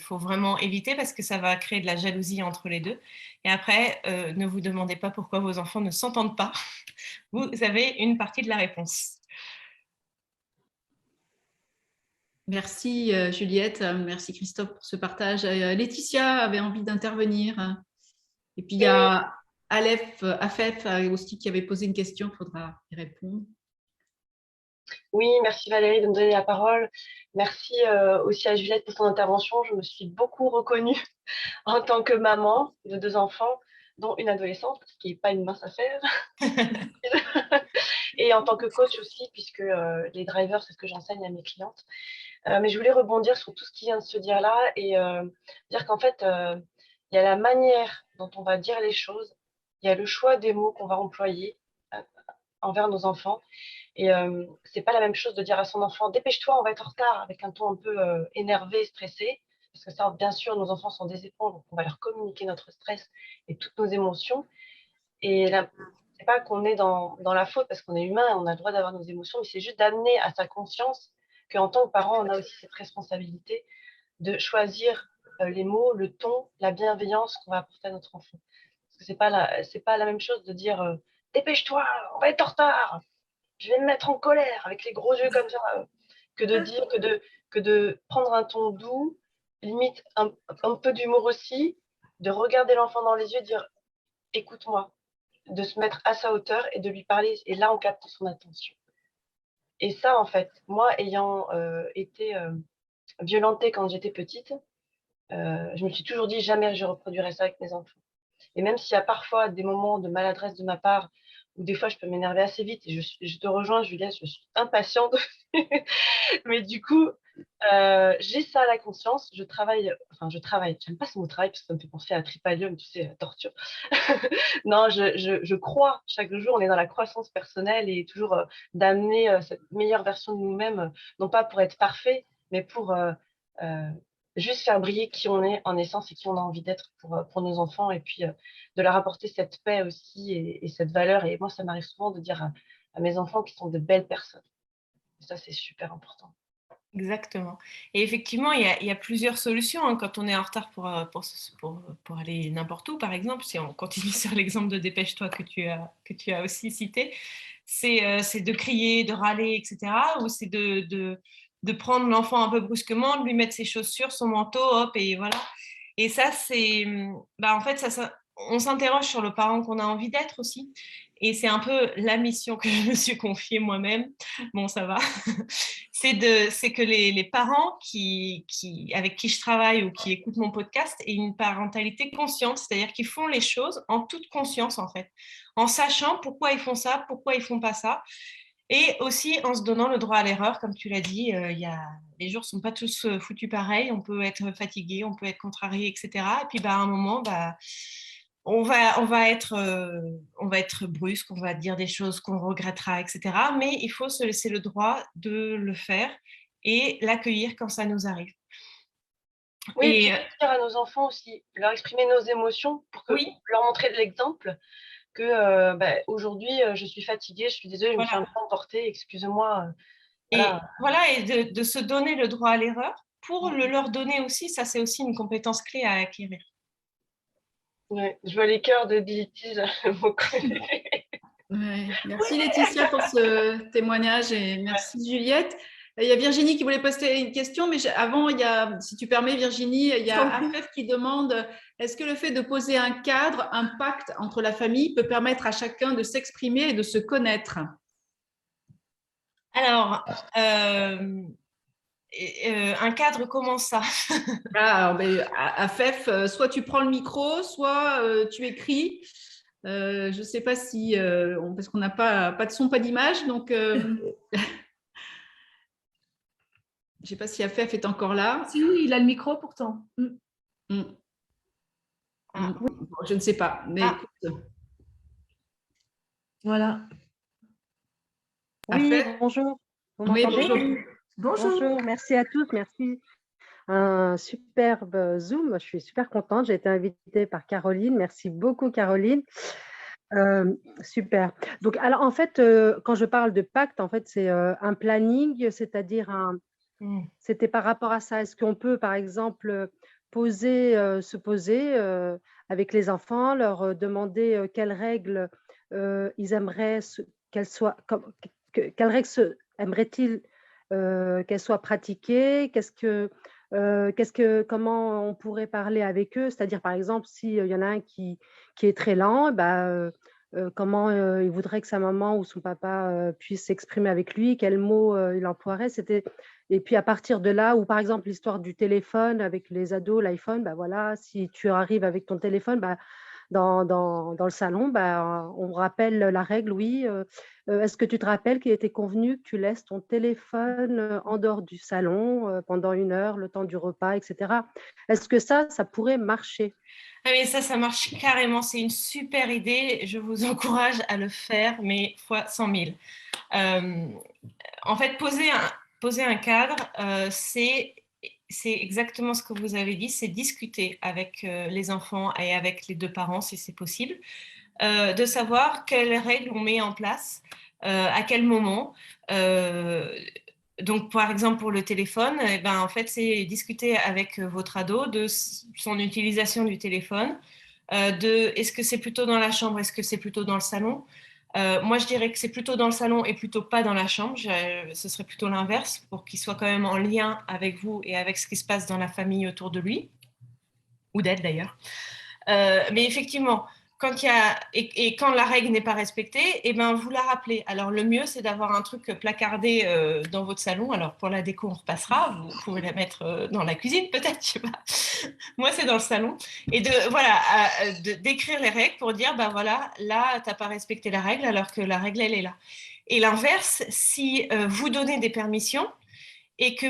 H: faut vraiment éviter parce que ça va créer de la jalousie entre les deux. Et après, ne vous demandez pas pourquoi vos enfants ne s'entendent pas. Vous avez une partie de la réponse.
B: Merci Juliette, merci Christophe pour ce partage. Laetitia avait envie d'intervenir. Et puis il y a Afef aussi qui avait posé une question, il faudra y répondre.
K: Oui, merci Valérie de me donner la parole. Merci aussi à Juliette pour son intervention. Je me suis beaucoup reconnue en tant que maman de 2 enfants, dont une adolescente, ce qui n'est pas une mince affaire. Et en tant que coach aussi, puisque les drivers, c'est ce que j'enseigne à mes clientes. Mais je voulais rebondir sur tout ce qui vient de se dire là et dire qu'en fait, il y a la manière dont on va dire les choses, il y a le choix des mots qu'on va employer envers nos enfants. Et c'est pas la même chose de dire à son enfant « dépêche-toi, on va être en retard » avec un ton un peu énervé, stressé. Parce que ça, bien sûr, nos enfants sont des éponges, donc on va leur communiquer notre stress et toutes nos émotions. Et là, c'est pas qu'on est dans la faute parce qu'on est humain, on a le droit d'avoir nos émotions, mais c'est juste d'amener à sa conscience qu'en tant que parent, on a aussi cette responsabilité de choisir les mots, le ton, la bienveillance qu'on va apporter à notre enfant. Parce que c'est pas la même chose de dire dépêche-toi, on va être en retard, je vais me mettre en colère avec les gros yeux comme ça, que de dire, que de prendre un ton doux limite un peu d'humour aussi, de regarder l'enfant dans les yeux, de dire écoute-moi, de se mettre à sa hauteur et de lui parler. Et là, on capte son attention. Et ça, en fait, moi, ayant été violentée quand j'étais petite, je me suis toujours dit jamais je reproduirai ça avec mes enfants. Et même s'il y a parfois des moments de maladresse de ma part, où des fois je peux m'énerver assez vite, et je te rejoins, Juliette, je suis impatiente. Mais du coup, j'ai ça à la conscience. Je travaille, j'aime pas ce mot travail parce que ça me fait penser à Tripalium, tu sais, la torture. Non, je crois chaque jour, on est dans la croissance personnelle et toujours d'amener cette meilleure version de nous-mêmes, non pas pour être parfait, mais pour juste faire briller qui on est en essence et qui on a envie d'être pour nos enfants, et puis de leur apporter cette paix aussi et cette valeur. Et moi, ça m'arrive souvent de dire à mes enfants qu'ils sont de belles personnes. Et ça, c'est super important.
H: Exactement. Et effectivement, il y a plusieurs solutions hein, quand on est en retard pour aller n'importe où, par exemple. Si on continue sur l'exemple de Dépêche-toi que tu as aussi cité, c'est de crier, de râler, etc. Ou c'est de prendre l'enfant un peu brusquement, de lui mettre ses chaussures, son manteau, hop, et voilà. Et ça, en fait, on s'interroge sur le parent qu'on a envie d'être aussi. Et c'est un peu la mission que je me suis confiée moi-même. Bon, ça va. C'est que les parents avec qui je travaille ou qui écoutent mon podcast aient une parentalité consciente, c'est-à-dire qu'ils font les choses en toute conscience, en fait, en sachant pourquoi ils font ça, pourquoi ils font pas ça, et aussi en se donnant le droit à l'erreur, comme tu l'as dit. Les jours sont pas tous foutus pareil, on peut être fatigué, on peut être contrarié, etc. Et puis à un moment, on va être brusque, on va dire des choses qu'on regrettera, etc. Mais il faut se laisser le droit de le faire et l'accueillir quand ça nous arrive.
K: Oui, et puis dire à nos enfants aussi, leur exprimer nos émotions pour leur montrer de l'exemple que aujourd'hui, je suis fatiguée, je suis désolée, je me suis un peu emportée, excusez-moi.
H: Et de se donner le droit à l'erreur pour le leur donner aussi, ça c'est aussi une compétence clé à acquérir.
K: Ouais, je vois les cœurs de Ditis.
B: Merci Laetitia pour ce témoignage et merci Juliette. Il y a Virginie qui voulait poser une question, mais avant, si tu permets Virginie, il y a Afef qui demande est-ce que le fait de poser un cadre, un pacte entre la famille peut permettre à chacun de s'exprimer et de se connaître?
H: Alors, un cadre, comment ça?
B: Afef, soit tu prends le micro, soit tu écris. Je ne sais pas si, parce qu'on n'a pas de son, pas d'image, donc je ne sais pas si Afef est encore là.
A: Si, il a le micro pourtant.
B: Bon, je ne sais pas, mais écoute.
A: Voilà.
L: Oui, bonjour. Vous m'entendez?
A: Bonjour.
L: Merci à tous, merci. Un superbe Zoom, je suis super contente. J'ai été invitée par Caroline. Merci beaucoup, Caroline. Super. Donc, alors en fait, quand je parle de pacte, en fait, c'est un planning, c'est-à-dire c'était par rapport à ça. Est-ce qu'on peut, par exemple, se poser avec les enfants, leur demander quelles règles ils aimeraient qu'elles soient, quelles règles aimeraient-ils qu'elles soient pratiquées, comment on pourrait parler avec eux, c'est-à-dire par exemple s'il y en a un qui est très lent, comment il voudrait que sa maman ou son papa puisse s'exprimer avec lui, quels mots il emploierait. Et puis à partir de là, ou par exemple l'histoire du téléphone avec les ados, l'iPhone, voilà, si tu arrives avec ton téléphone, dans le salon, on rappelle la règle, oui. Est-ce que tu te rappelles qu'il était convenu que tu laisses ton téléphone en dehors du salon pendant 1 heure, le temps du repas, etc. Est-ce que ça pourrait marcher?
H: Mais ça marche carrément. C'est une super idée. Je vous encourage à le faire, mais fois 100 000. En fait, poser un cadre, c'est exactement ce que vous avez dit, c'est discuter avec les enfants et avec les 2 parents, si c'est possible, de savoir quelles règles on met en place, à quel moment. Donc, par exemple, pour le téléphone, en fait, c'est discuter avec votre ado de son utilisation du téléphone, est-ce que c'est plutôt dans la chambre, est-ce que c'est plutôt dans le salon, Moi, je dirais que c'est plutôt dans le salon et plutôt pas dans la chambre. Ce serait plutôt l'inverse pour qu'il soit quand même en lien avec vous et avec ce qui se passe dans la famille autour de lui, ou d'elle d'ailleurs. Mais effectivement, quand il y a et quand la règle n'est pas respectée, eh ben vous la rappelez. Alors le mieux, c'est d'avoir un truc placardé dans votre salon. Alors pour la déco, on repassera. Vous pouvez la mettre dans la cuisine, peut-être, je sais pas. Moi, c'est dans le salon. Et d'écrire les règles pour dire, bah voilà, là, t'as pas respecté la règle, alors que la règle, elle est là. Et l'inverse, si vous donnez des permissions et que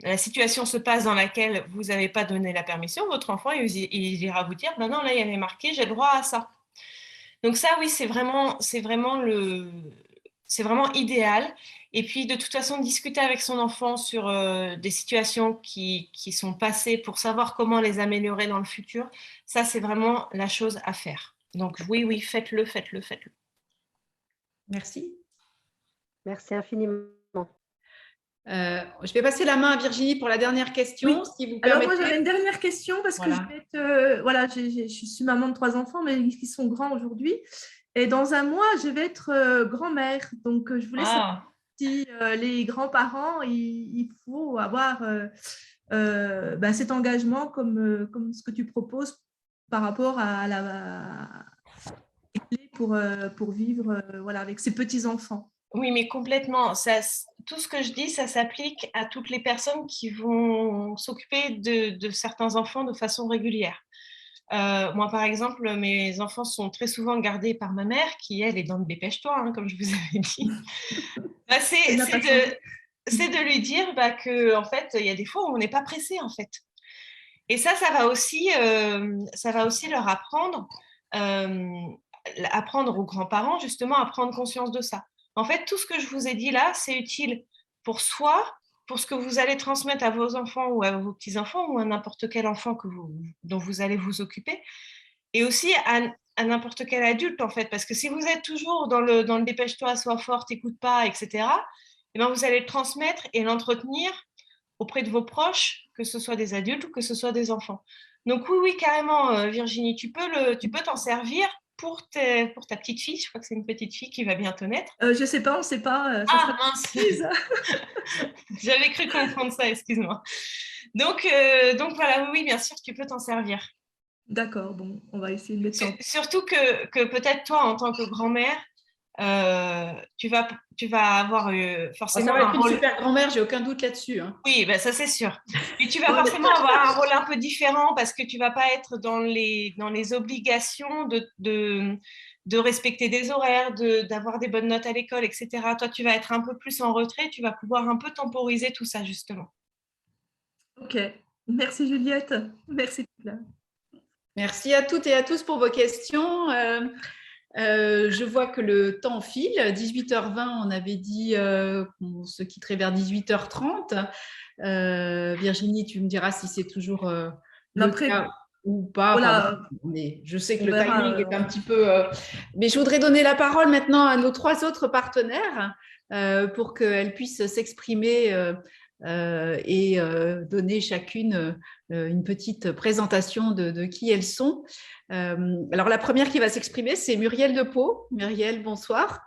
H: la situation se passe dans laquelle vous n'avez pas donné la permission, votre enfant, il ira vous dire, non, là, il y avait marqué, j'ai le droit à ça. Donc ça, oui, c'est vraiment idéal. Et puis, de toute façon, discuter avec son enfant sur des situations qui sont passées pour savoir comment les améliorer dans le futur, ça, c'est vraiment la chose à faire. Donc oui, faites-le.
B: Merci.
L: Merci infiniment.
B: Je vais passer la main à Virginie pour la dernière question,
A: Oui.
B: si vous
A: Alors
B: permettez.
A: moi j'avais une dernière question parce que je suis maman de 3 enfants mais qui sont grands aujourd'hui et dans un mois je vais être grand-mère, donc je voulais savoir si les grands-parents il faut avoir cet engagement comme ce que tu proposes par rapport à la pour vivre avec ses petits-enfants.
H: Oui, mais complètement. Tout ce que je dis, ça s'applique à toutes les personnes qui vont s'occuper de certains enfants de façon régulière. Moi, par exemple, mes enfants sont très souvent gardés par ma mère, qui, elle, est dans le dépêche-toi, comme je vous avais dit. C'est de lui dire que, en fait, il y a des fois où on n'est pas pressé, en fait. Et ça va aussi leur apprendre aux grands-parents, justement, à prendre conscience de ça. En fait, tout ce que je vous ai dit là, c'est utile pour soi, pour ce que vous allez transmettre à vos enfants ou à vos petits-enfants ou à n'importe quel enfant dont vous allez vous occuper, et aussi à n'importe quel adulte, en fait. Parce que si vous êtes toujours dans le dépêche-toi, sois forte, écoute pas, etc., eh ben, vous allez le transmettre et l'entretenir auprès de vos proches, que ce soit des adultes ou que ce soit des enfants. Donc oui, carrément, Virginie, tu peux t'en servir pour ta petite fille. Je crois que c'est une petite fille qui va bientôt naître.
A: Je sais pas, on ne sait pas.
H: Mince. J'avais cru comprendre ça, excuse-moi. Donc voilà, oui, bien sûr, tu peux t'en servir.
A: D'accord, bon, on va essayer de le temps.
H: Surtout que peut-être toi, en tant que grand-mère, tu vas avoir forcément
B: ça va être une super grand-mère, j'ai aucun doute là-dessus.
H: Oui, ça c'est sûr. Mais tu vas forcément avoir un rôle un peu différent parce que tu vas pas être dans les obligations de respecter des horaires, d'avoir des bonnes notes à l'école, etc. Toi, tu vas être un peu plus en retrait, tu vas pouvoir un peu temporiser tout ça, justement.
A: Ok, merci Juliette. Merci.
B: Merci à toutes et à tous pour vos questions. Je vois que le temps file. 18h20, on avait dit qu'on se quitterait vers 18h30. Virginie, tu me diras si c'est toujours le cas ou pas.
A: Voilà.
B: Mais je sais que le timing est un petit peu… Mais je voudrais donner la parole maintenant à nos 3 autres partenaires pour qu'elles puissent s'exprimer et donner chacune une petite présentation de qui elles sont. Alors, la première qui va s'exprimer, c'est Muriel de Pau. Muriel, bonsoir.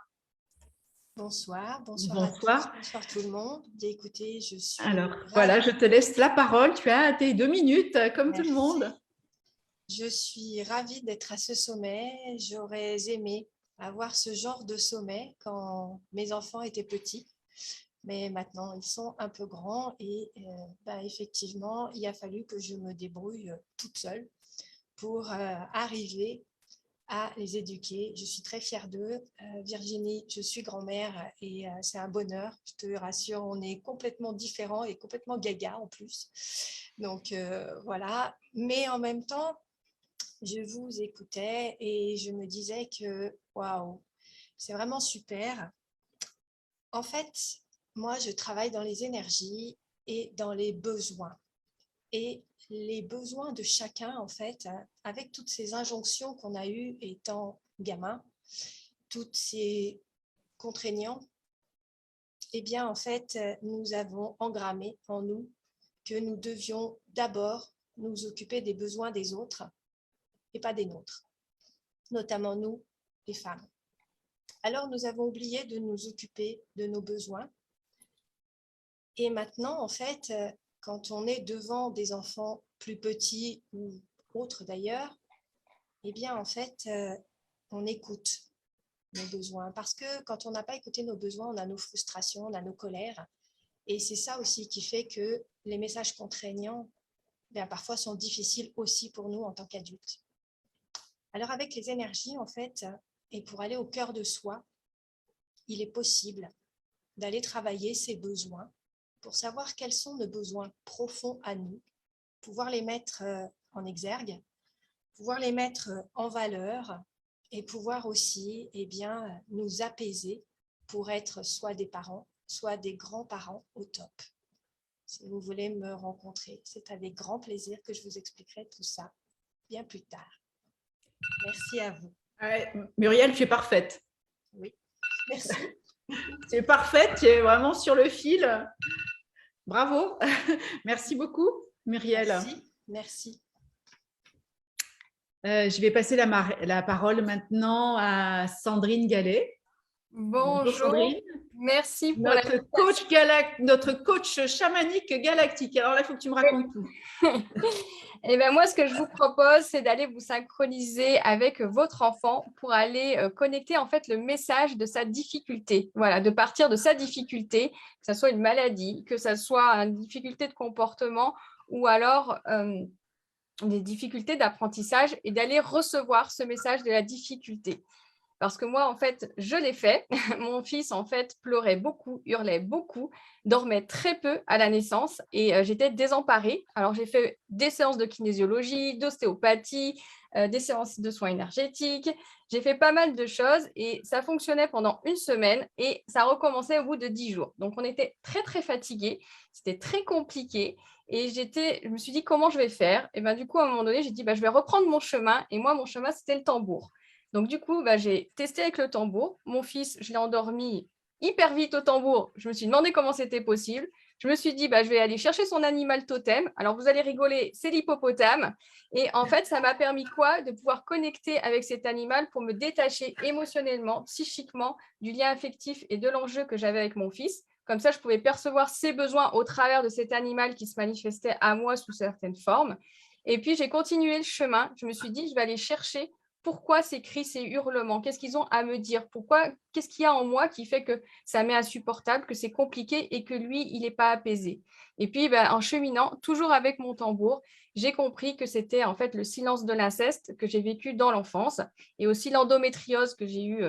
M: Bonsoir à tous, bonsoir tout le monde. Écoutez, je suis…
B: Alors, voilà, je te laisse la parole. Tu as tes 2 minutes, comme tout le monde.
M: Je suis ravie d'être à ce sommet. J'aurais aimé avoir ce genre de sommet quand mes enfants étaient petits. Mais maintenant, ils sont un peu grands et effectivement, il a fallu que je me débrouille toute seule pour arriver à les éduquer. Je suis très fière d'eux. Virginie, je suis grand-mère et c'est un bonheur. Je te rassure, on est complètement différents et complètement gaga en plus. Donc voilà. Mais en même temps, je vous écoutais et je me disais que waouh, c'est vraiment super. En fait, moi, je travaille dans les énergies et dans les besoins. Et les besoins de chacun, en fait, avec toutes ces injonctions qu'on a eues étant gamin, toutes ces contraignants, eh bien, en fait, nous avons engrammé en nous que nous devions d'abord nous occuper des besoins des autres et pas des nôtres, notamment nous, les femmes. Alors, nous avons oublié de nous occuper de nos besoins. Et maintenant, en fait, quand on est devant des enfants plus petits ou autres d'ailleurs, eh bien, en fait, on écoute nos besoins. Parce que quand on n'a pas écouté nos besoins, on a nos frustrations, on a nos colères. Et c'est ça aussi qui fait que les messages contraignants, bien, parfois, sont difficiles aussi pour nous en tant qu'adultes. Alors, avec les énergies, en fait, et pour aller au cœur de soi, il est possible d'aller travailler ses besoins pour savoir quels sont nos besoins profonds à nous, pouvoir les mettre en exergue, pouvoir les mettre en valeur et pouvoir aussi nous apaiser pour être soit des parents, soit des grands-parents au top. Si vous voulez me rencontrer, c'est avec grand plaisir que je vous expliquerai tout ça bien plus tard. Merci à vous.
B: Muriel, tu es parfaite.
M: Oui, merci.
B: Tu es parfaite, tu es vraiment sur le fil. Bravo. Merci beaucoup, Muriel.
M: Merci.
B: Je vais passer la parole maintenant à Sandrine Gallet.
N: Bonjour,
B: Sandrine.
N: Merci pour
B: notre coach chamanique galactique. Alors là, il faut que tu me racontes tout.
N: Et bien moi, ce que je vous propose, c'est d'aller vous synchroniser avec votre enfant pour aller connecter en fait le message de sa difficulté. Voilà, de partir de sa difficulté, que ce soit une maladie, que ce soit une difficulté de comportement ou alors des difficultés d'apprentissage et d'aller recevoir ce message de la difficulté. Parce que moi, en fait, je l'ai fait. Mon fils, en fait, pleurait beaucoup, hurlait beaucoup, dormait très peu à la naissance et j'étais désemparée. Alors, j'ai fait des séances de kinésiologie, d'ostéopathie, des séances de soins énergétiques. J'ai fait pas mal de choses et ça fonctionnait pendant une semaine et ça recommençait au bout de 10 jours. Donc, on était très, très fatigués. C'était très compliqué. Et je me suis dit, comment je vais faire? Et bien, du coup, à un moment donné, j'ai dit, je vais reprendre mon chemin. Et moi, mon chemin, c'était le tambour. Donc, du coup, j'ai testé avec le tambour. Mon fils, je l'ai endormi hyper vite au tambour. Je me suis demandé comment c'était possible. Je me suis dit, je vais aller chercher son animal totem. Alors, vous allez rigoler, c'est l'hippopotame. Et en fait, ça m'a permis quoi? De pouvoir connecter avec cet animal pour me détacher émotionnellement, psychiquement, du lien affectif et de l'enjeu que j'avais avec mon fils. Comme ça, je pouvais percevoir ses besoins au travers de cet animal qui se manifestait à moi sous certaines formes. Et puis, j'ai continué le chemin. Je me suis dit, je vais aller chercher pourquoi ces cris, ces hurlements, qu'est-ce qu'ils ont à me dire, qu'est-ce qu'il y a en moi qui fait que ça m'est insupportable, que c'est compliqué et que lui, il n'est pas apaisé. Et puis, en cheminant, toujours avec mon tambour, j'ai compris que c'était en fait le silence de l'inceste que j'ai vécu dans l'enfance et aussi l'endométriose que j'ai eue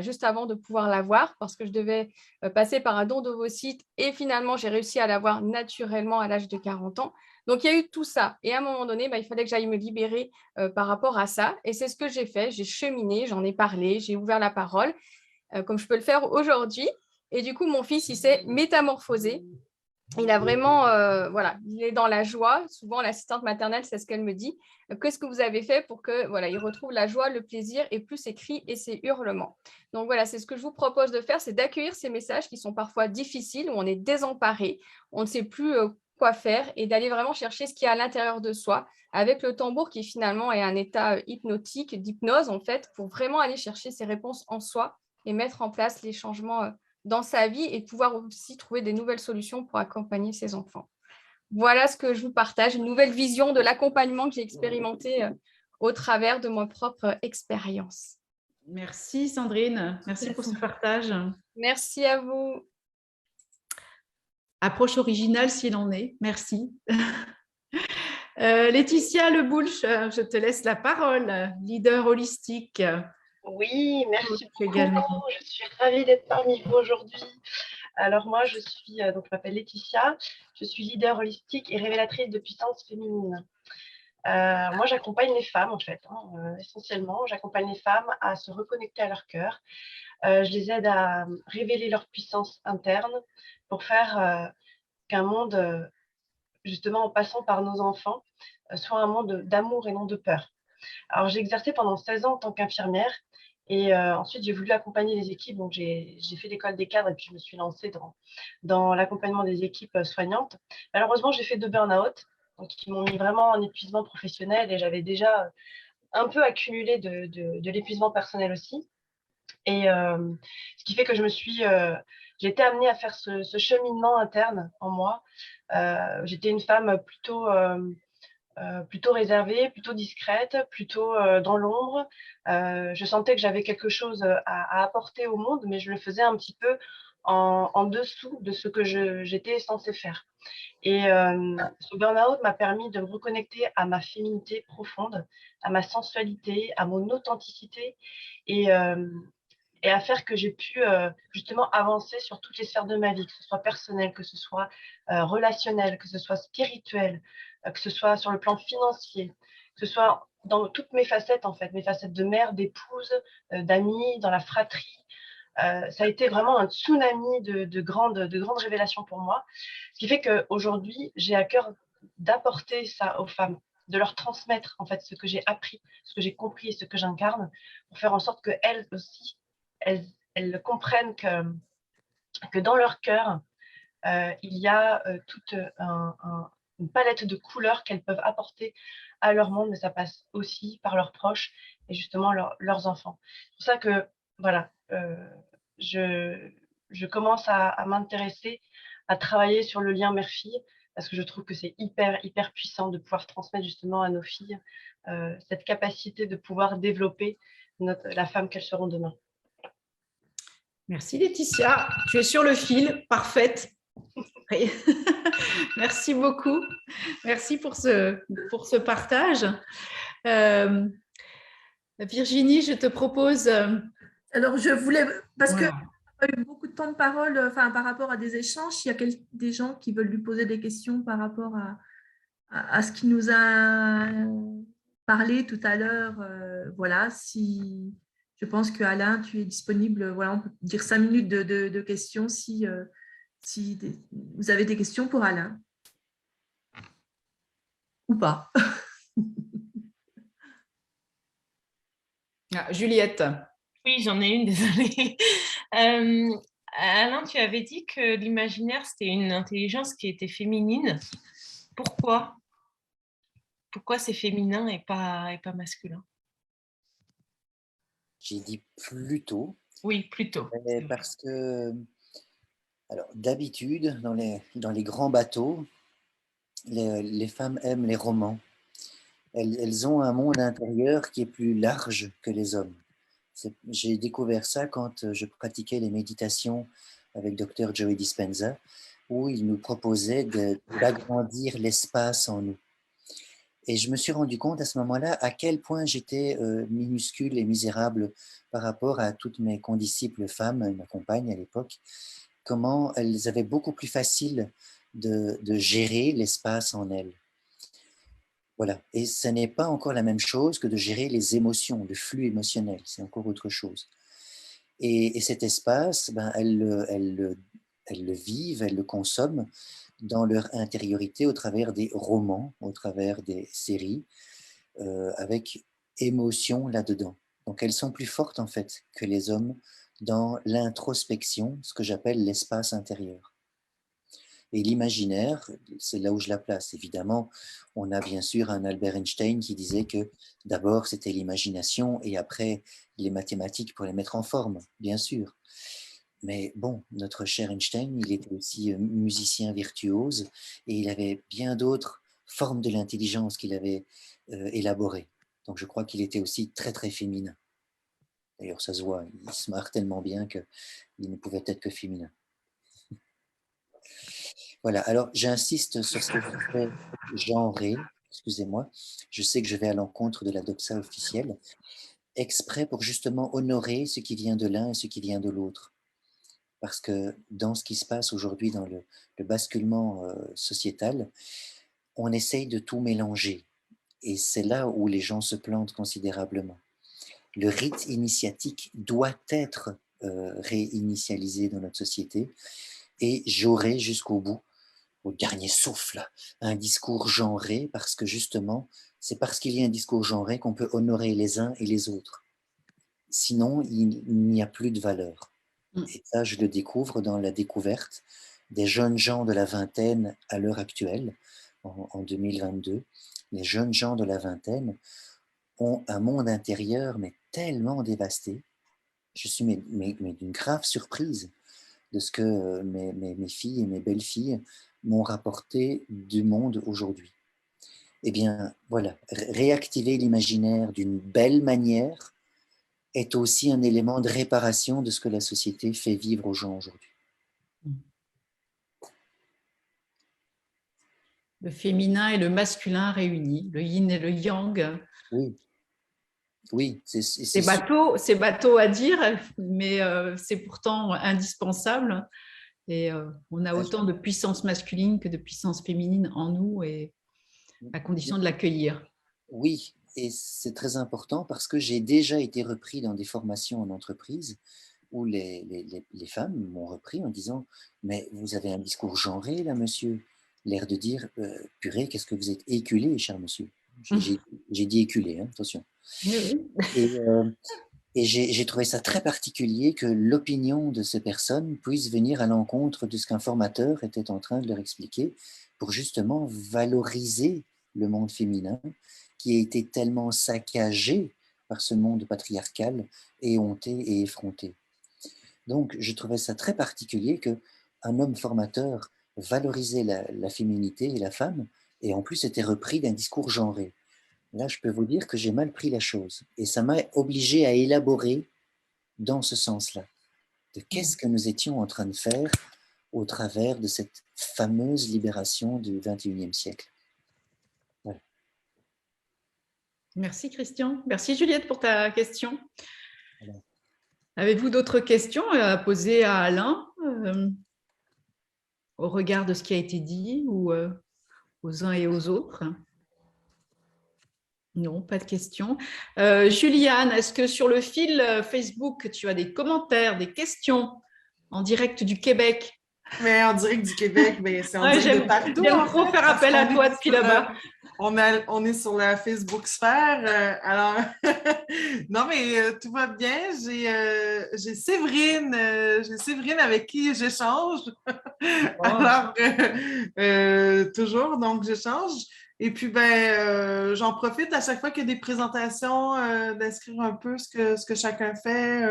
N: juste avant de pouvoir l'avoir parce que je devais passer par un don d'ovocytes et finalement, j'ai réussi à l'avoir naturellement à l'âge de 40 ans. Donc, il y a eu tout ça. Et à un moment donné, il fallait que j'aille me libérer par rapport à ça. Et c'est ce que j'ai fait. J'ai cheminé, j'en ai parlé, j'ai ouvert la parole, comme je peux le faire aujourd'hui. Et du coup, mon fils, il s'est métamorphosé. Il a vraiment, il est dans la joie. Souvent, l'assistante maternelle, c'est ce qu'elle me dit. Qu'est-ce que vous avez fait pour que, il retrouve la joie, le plaisir et plus ses cris et ses hurlements. Donc, voilà, c'est ce que je vous propose de faire, c'est d'accueillir ces messages qui sont parfois difficiles, où on est désemparé, on ne sait plus quoi faire et d'aller vraiment chercher ce qu'il y a à l'intérieur de soi avec le tambour qui finalement est un état hypnotique, d'hypnose en fait, pour vraiment aller chercher ces réponses en soi et mettre en place les changements dans sa vie et pouvoir aussi trouver des nouvelles solutions pour accompagner ses enfants. Voilà ce que je vous partage, une nouvelle vision de l'accompagnement que j'ai expérimenté au travers de ma propre expérience.
B: Merci Sandrine, merci pour ce partage.
N: Merci à vous.
B: Approche originale s'il en est, merci. Laetitia Leboulch, je te laisse la parole, leader holistique.
K: Oui, merci beaucoup. Je suis ravie d'être parmi vous aujourd'hui. Alors moi, je m'appelle Laetitia, je suis leader holistique et révélatrice de puissance féminine. Moi, j'accompagne les femmes en fait, essentiellement. J'accompagne les femmes à se reconnecter à leur cœur. Je les aide à révéler leur puissance interne pour faire qu'un monde, justement en passant par nos enfants, soit un monde d'amour et non de peur. Alors, j'ai exercé pendant 16 ans en tant qu'infirmière et ensuite, j'ai voulu accompagner les équipes. Donc, j'ai fait l'école des cadres et puis je me suis lancée dans l'accompagnement des équipes soignantes. Malheureusement, j'ai fait 2 burn-out, donc qui m'ont mis vraiment en épuisement professionnel et j'avais déjà un peu accumulé de l'épuisement personnel aussi. Et ce qui fait que j'ai été amenée à faire ce cheminement interne en moi. J'étais une femme plutôt réservée, plutôt discrète, plutôt dans l'ombre. Je sentais que j'avais quelque chose à apporter au monde, mais je le faisais un petit peu en dessous de ce que j'étais censée faire. Et ce burn-out m'a permis de me reconnecter à ma féminité profonde, à ma sensualité, à mon authenticité et à faire que j'ai pu justement avancer sur toutes les sphères de ma vie, que ce soit personnel, que ce soit relationnel, que ce soit spirituel, que ce soit sur le plan financier, que ce soit dans toutes mes facettes en fait, mes facettes de mère, d'épouse, d'amie, dans la fratrie. Ça a été vraiment un tsunami de grandes révélations pour moi. Ce qui fait qu'aujourd'hui, j'ai à cœur d'apporter ça aux femmes, de leur transmettre en fait ce que j'ai appris, ce que j'ai compris et ce que j'incarne, pour faire en sorte qu'elles aussi, elles comprennent que dans leur cœur, il y a toute une palette de couleurs qu'elles peuvent apporter à leur monde, mais ça passe aussi par leurs proches et justement leurs enfants. C'est pour ça que, voilà, je commence à m'intéresser, à travailler sur le lien mère-fille, parce que je trouve que c'est hyper puissant de pouvoir transmettre justement à nos filles cette capacité de pouvoir développer la femme qu'elles seront demain.
B: Merci Laetitia, tu es sur le fil, parfaite. Merci beaucoup. Merci pour ce partage. Virginie, je te propose…
A: Alors, je voulais, parce
B: Voilà.
A: que a eu beaucoup de temps de parole par rapport à des échanges, il y a des gens qui veulent lui poser des questions par rapport à ce qu'il nous a parlé tout à l'heure. Voilà, si je pense que Alain, tu es disponible, voilà, on peut dire 5 minutes de questions si vous avez des questions pour Alain. Ou pas.
B: Juliette.
H: Oui, j'en ai une, désolée. Alain, tu avais dit que l'imaginaire, c'était une intelligence qui était féminine. Pourquoi? Pourquoi c'est féminin et pas masculin?
C: J'ai dit plutôt.
H: Oui, plutôt.
C: Parce que, alors, d'habitude, dans les grands bateaux, les femmes aiment les romans. Elles ont un monde intérieur qui est plus large que les hommes. J'ai découvert ça quand je pratiquais les méditations avec Dr. Joey Dispenza, où il nous proposait d'agrandir l'espace en nous. Et je me suis rendu compte à ce moment-là à quel point j'étais minuscule et misérable par rapport à toutes mes condisciples femmes, ma compagne à l'époque, comment elles avaient beaucoup plus facile de gérer l'espace en elles. Voilà. Et ce n'est pas encore la même chose que de gérer les émotions, le flux émotionnel, c'est encore autre chose. Et cet espace, elles le vivent, elles le consomment dans leur intériorité au travers des romans, au travers des séries, avec émotion là-dedans. Donc elles sont plus fortes en fait que les hommes dans l'introspection, ce que j'appelle l'espace intérieur. Et l'imaginaire, c'est là où je la place. Évidemment, on a bien sûr un Albert Einstein qui disait que d'abord c'était l'imagination et après les mathématiques pour les mettre en forme, bien sûr. Mais bon, notre cher Einstein, il était aussi musicien virtuose et il avait bien d'autres formes de l'intelligence qu'il avait élaborées. Donc je crois qu'il était aussi très très féminin. D'ailleurs, ça se voit, il se marre tellement bien qu'il ne pouvait être que féminin. Voilà, alors j'insiste sur ce que je fais genré, excusez-moi, je sais que je vais à l'encontre de la doxa officielle, exprès pour justement honorer ce qui vient de l'un et ce qui vient de l'autre. Parce que dans ce qui se passe aujourd'hui, dans le basculement sociétal, on essaye de tout mélanger. Et c'est là où les gens se plantent considérablement. Le rite initiatique doit être réinitialisé dans notre société et j'aurai jusqu'au bout, au dernier souffle, un discours genré parce que justement, c'est parce qu'il y a un discours genré qu'on peut honorer les uns et les autres. Sinon, il n'y a plus de valeur. Et ça, je le découvre dans la découverte des jeunes gens de la vingtaine à l'heure actuelle, en 2022. Les jeunes gens de la vingtaine ont un monde intérieur mais tellement dévasté. Je suis mais d'une grave surprise de ce que mes filles et mes belles-filles m'ont rapporté du monde aujourd'hui. Eh bien, voilà, réactiver l'imaginaire d'une belle manière est aussi un élément de réparation de ce que la société fait vivre aux gens aujourd'hui.
B: Le féminin et le masculin réunis, le yin et le yang.
C: Oui. Oui,
B: c'est bateau à dire, mais c'est pourtant indispensable. Et on a autant de puissance masculine que de puissance féminine en nous, et à condition de l'accueillir.
C: Oui, et c'est très important parce que j'ai déjà été repris dans des formations en entreprise où les femmes m'ont repris en disant « Mais vous avez un discours genré là, monsieur ?» L'air de dire « Purée, qu'est-ce que vous êtes éculé, cher monsieur ?» J'ai dit éculé, hein, attention. Et j'ai trouvé ça très particulier que l'opinion de ces personnes puisse venir à l'encontre de ce qu'un formateur était en train de leur expliquer pour justement valoriser le monde féminin qui a été tellement saccagé par ce monde patriarcal, éhonté et effronté. Donc, je trouvais ça très particulier qu'un homme formateur valorisait la féminité et la femme, et en plus était repris d'un discours genré. Là, je peux vous dire que j'ai mal pris la chose, et ça m'a obligé à élaborer dans ce sens-là, de qu'est-ce que nous étions en train de faire au travers de cette fameuse libération du XXIe siècle. Voilà.
B: Merci Christian. Merci Juliette pour ta question.
C: Voilà.
B: Avez-vous d'autres questions à poser à Alain au regard de ce qui a été dit ou aux uns et aux autres? Non, pas de questions. Juliane, est-ce que sur le fil Facebook, tu as des commentaires, des questions en direct du Québec?
D: Mais en direct du Québec, c'est en direct de partout.
B: J'aime trop faire appel à toi depuis là-bas.
D: On est sur la Facebook sphère. Alors, non, mais tout va bien. J'ai Séverine avec qui j'échange. Oh. Alors, toujours, donc j'échange. Et puis, j'en profite à chaque fois qu'il y a des présentations d'inscrire un peu ce que chacun fait.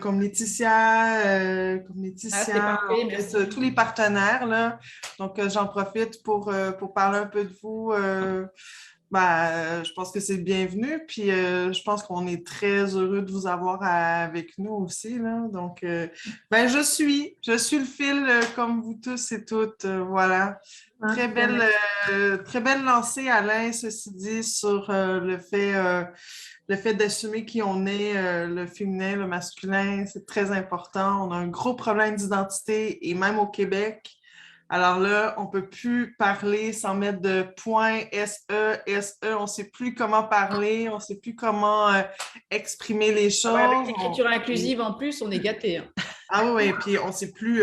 D: Comme Laetitia,
B: parfait,
D: tous les partenaires, là. Donc, j'en profite pour parler un peu de vous. Je pense que c'est bienvenu. Puis, je pense qu'on est très heureux de vous avoir avec nous aussi, là. Donc, je suis le fil comme vous tous et toutes. Voilà. Très belle lancée, Alain, ceci dit, sur le fait d'assumer qui on est, le féminin, le masculin, c'est très important. On a un gros problème d'identité, et même au Québec. Alors là, on ne peut plus parler sans mettre de point SE. On ne sait plus comment parler, on ne sait plus comment exprimer les choses.
B: Ouais, avec l'écriture inclusive, en plus, on est gâtés. Hein.
D: Ah oui, puis on ne sait plus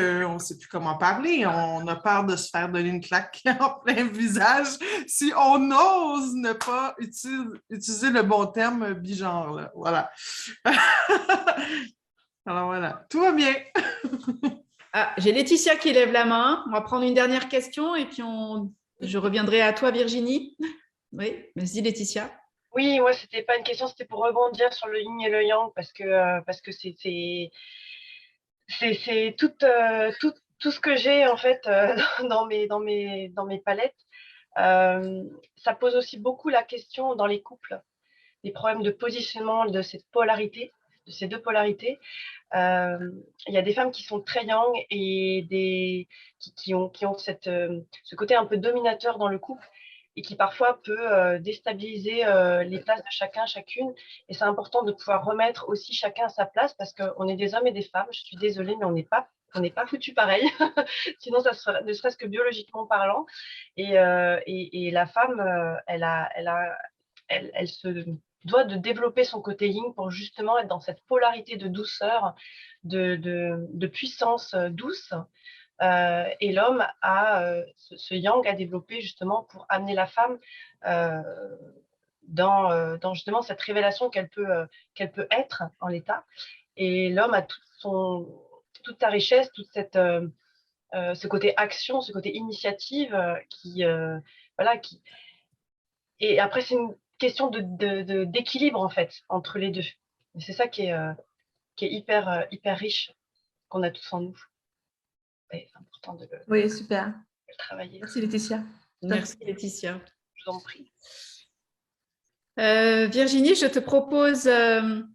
D: comment parler. On a peur de se faire donner une claque en plein visage si on ose ne pas utiliser le bon terme bigenre. Là. Voilà. Alors voilà, tout va bien.
B: J'ai Laetitia qui lève la main. On va prendre une dernière question et puis je reviendrai à toi, Virginie. Oui, vas-y, Laetitia.
K: Oui, moi, ce n'était pas une question, c'était pour rebondir sur le yin et le yang parce que c'est tout ce que j'ai en fait dans mes palettes. Ça pose aussi beaucoup la question dans les couples, des problèmes de positionnement de cette polarité, de ces deux polarités. Il y a des femmes qui sont très yang et qui ont ce côté un peu dominateur dans le couple et qui parfois peut déstabiliser les places de chacun, chacune. Et c'est important de pouvoir remettre aussi chacun à sa place parce qu'on est des hommes et des femmes. Je suis désolée, mais on n'est pas foutus pareil. Sinon, ça serait, ne serait-ce que biologiquement parlant. Et la femme, elle se doit de développer son côté yin pour justement être dans cette polarité de douceur, de puissance douce. Et l'homme a ce yang à développer justement pour amener la femme dans justement cette révélation qu'elle peut être en l'état. Et l'homme a toute sa richesse, toute ce côté action, ce côté initiative qui. Et après, c'est une question d'équilibre, en fait, entre les deux. Et c'est ça qui est hyper riche, qu'on a tous en nous. Et c'est important de
A: Oui, super.
K: le travailler.
A: Merci Laetitia.
B: Merci Laetitia.
K: Je vous en prie.
B: Virginie, je te propose de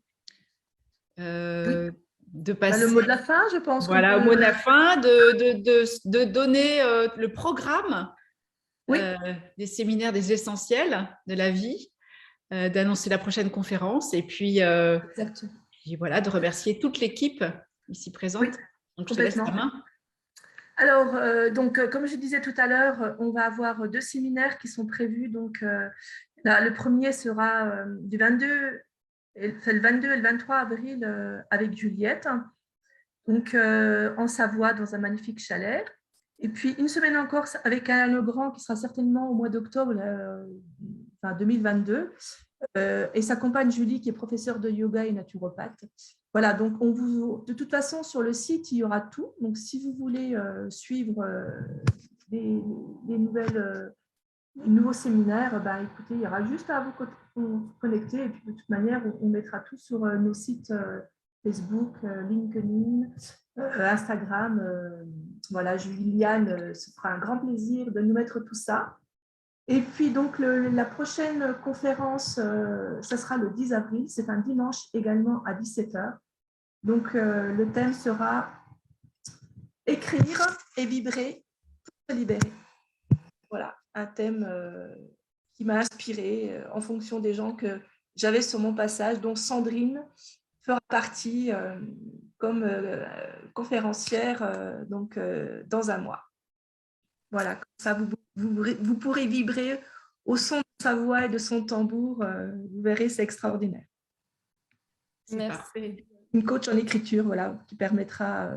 B: passer…
A: le mot de la fin, je pense.
B: Voilà, au mot de la fin, de donner le programme des séminaires des essentiels de la vie, d'annoncer la prochaine conférence et puis, voilà, de remercier toute l'équipe ici présente.
A: Oui,
B: donc, je te laisse la main.
A: Alors, comme je disais tout à l'heure, on va avoir 2 séminaires qui sont prévus. Donc, le premier sera le 22 et le 23 avril avec Juliette, donc en Savoie, dans un magnifique chalet. Et puis, une semaine encore avec Alain Legrand, qui sera certainement au mois d'octobre 2022. Et sa compagne Julie, qui est professeure de yoga et naturopathe. Voilà, donc de toute façon, sur le site, il y aura tout. Donc, si vous voulez suivre les nouveaux séminaires, écoutez, il y aura juste à vous connecter. Et puis, de toute manière, on mettra tout sur nos sites Facebook, LinkedIn, Instagram. Voilà, Juliane se fera un grand plaisir de nous mettre tout ça. Et puis, donc, la prochaine conférence, ça sera le 10 avril. C'est un dimanche également à 17h. Donc, le thème sera « Écrire et vibrer pour se libérer ». Voilà, un thème qui m'a inspirée en fonction des gens que j'avais sur mon passage, dont Sandrine fera partie comme conférencière dans un mois. Voilà, comme ça, vous pourrez vibrer au son de sa voix et de son tambour. Vous verrez, c'est extraordinaire.
B: Merci.
A: Une coach en écriture, voilà, qui permettra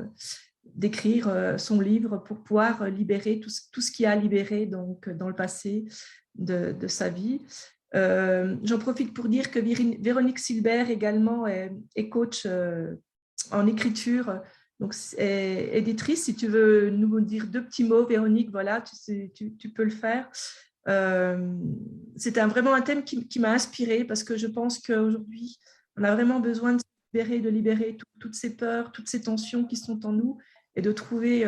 A: d'écrire son livre pour pouvoir libérer tout ce qu'il a libéré donc, dans le passé de sa vie. J'en profite pour dire que Véronique Silbert également est coach en écriture. Donc, c'est éditrice. Si tu veux nous dire 2 petits mots, Véronique, voilà, tu peux le faire. C'était vraiment un thème qui m'a inspirée parce que je pense qu'aujourd'hui, on a vraiment besoin de libérer toutes ces peurs, toutes ces tensions qui sont en nous et de trouver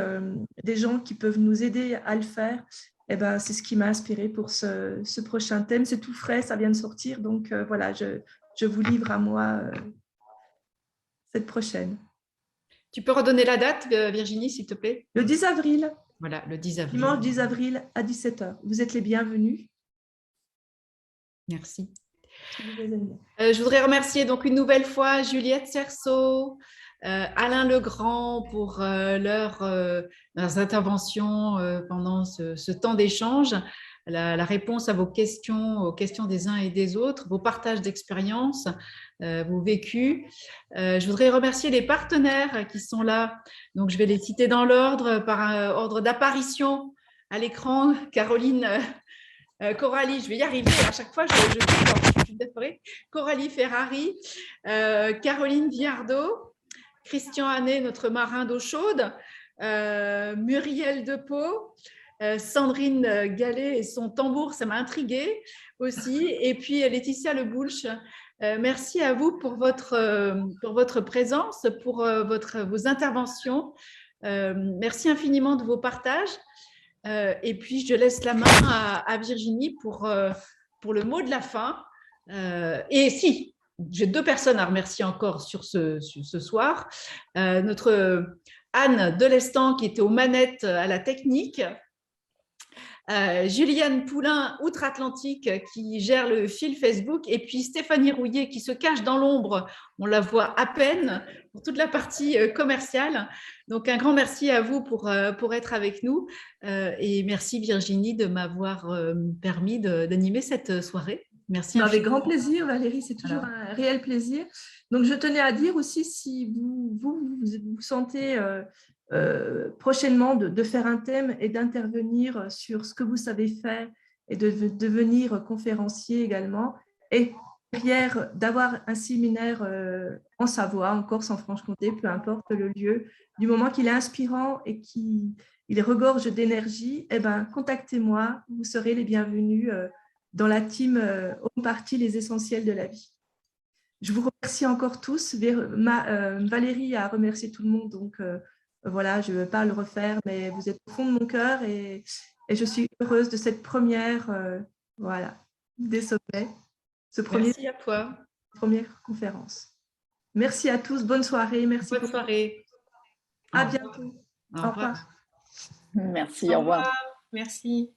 A: des gens qui peuvent nous aider à le faire. Et ben, c'est ce qui m'a inspirée pour ce prochain thème. C'est tout frais, ça vient de sortir. Donc, voilà, je vous livre à moi cette prochaine.
B: Tu peux redonner la date, Virginie, s'il te plaît?
A: Le 10 avril.
B: Voilà, le 10 avril.
A: Dimanche 10 avril à 17h. Vous êtes les bienvenus.
B: Merci. Je voudrais remercier donc une nouvelle fois Juliette Cerceau, Alain Legrand pour leurs interventions pendant ce temps d'échange, la réponse à vos questions, aux questions des uns et des autres, vos partages d'expériences, vos vécus. Je voudrais remercier les partenaires qui sont là. Donc, je vais les citer dans l'ordre, par ordre d'apparition à l'écran. Caroline, Coralie, je vais y arriver. À chaque fois, je suis désolée. Coralie Ferrari, Caroline Viardot, Christian Hannet, notre marin d'eau chaude, Muriel Depot, Sandrine Gallet et son tambour, ça m'a intriguée aussi. Et puis Laetitia Leboulch, merci à vous pour votre présence, pour vos interventions. Merci infiniment de vos partages. Et puis, je laisse la main à Virginie pour le mot de la fin. Et si, j'ai 2 personnes à remercier encore sur ce soir. Notre Anne Delestan qui était aux manettes à la technique. Juliane Poulain, outre-Atlantique, qui gère le fil Facebook, et puis Stéphanie Rouillet qui se cache dans l'ombre, on la voit à peine, pour toute la partie commerciale. Donc, un grand merci à vous pour être avec nous, et merci Virginie de m'avoir permis d'animer cette soirée. Merci.
A: Avec grand plaisir, Valérie, c'est toujours un réel plaisir. Donc, je tenais à dire aussi, si vous sentez prochainement de faire un thème et d'intervenir sur ce que vous savez faire et de devenir conférencier également, et derrière d'avoir un séminaire en Savoie, en Corse, en Franche-Comté, peu importe le lieu, du moment qu'il est inspirant et qu'il regorge d'énergie, eh ben, contactez-moi, vous serez les bienvenus dans la team Home Party, les essentiels de la vie. Je vous remercie encore tous. Valérie a remercié tout le monde, donc voilà, je ne vais pas le refaire, mais vous êtes au fond de mon cœur et je suis heureuse de cette première des sommets.
B: Merci à toi.
A: Première conférence. Merci à tous. Bonne soirée. Merci.
B: Bonne soirée.
A: À bientôt.
B: Au revoir.
I: Merci, au revoir.
H: Merci.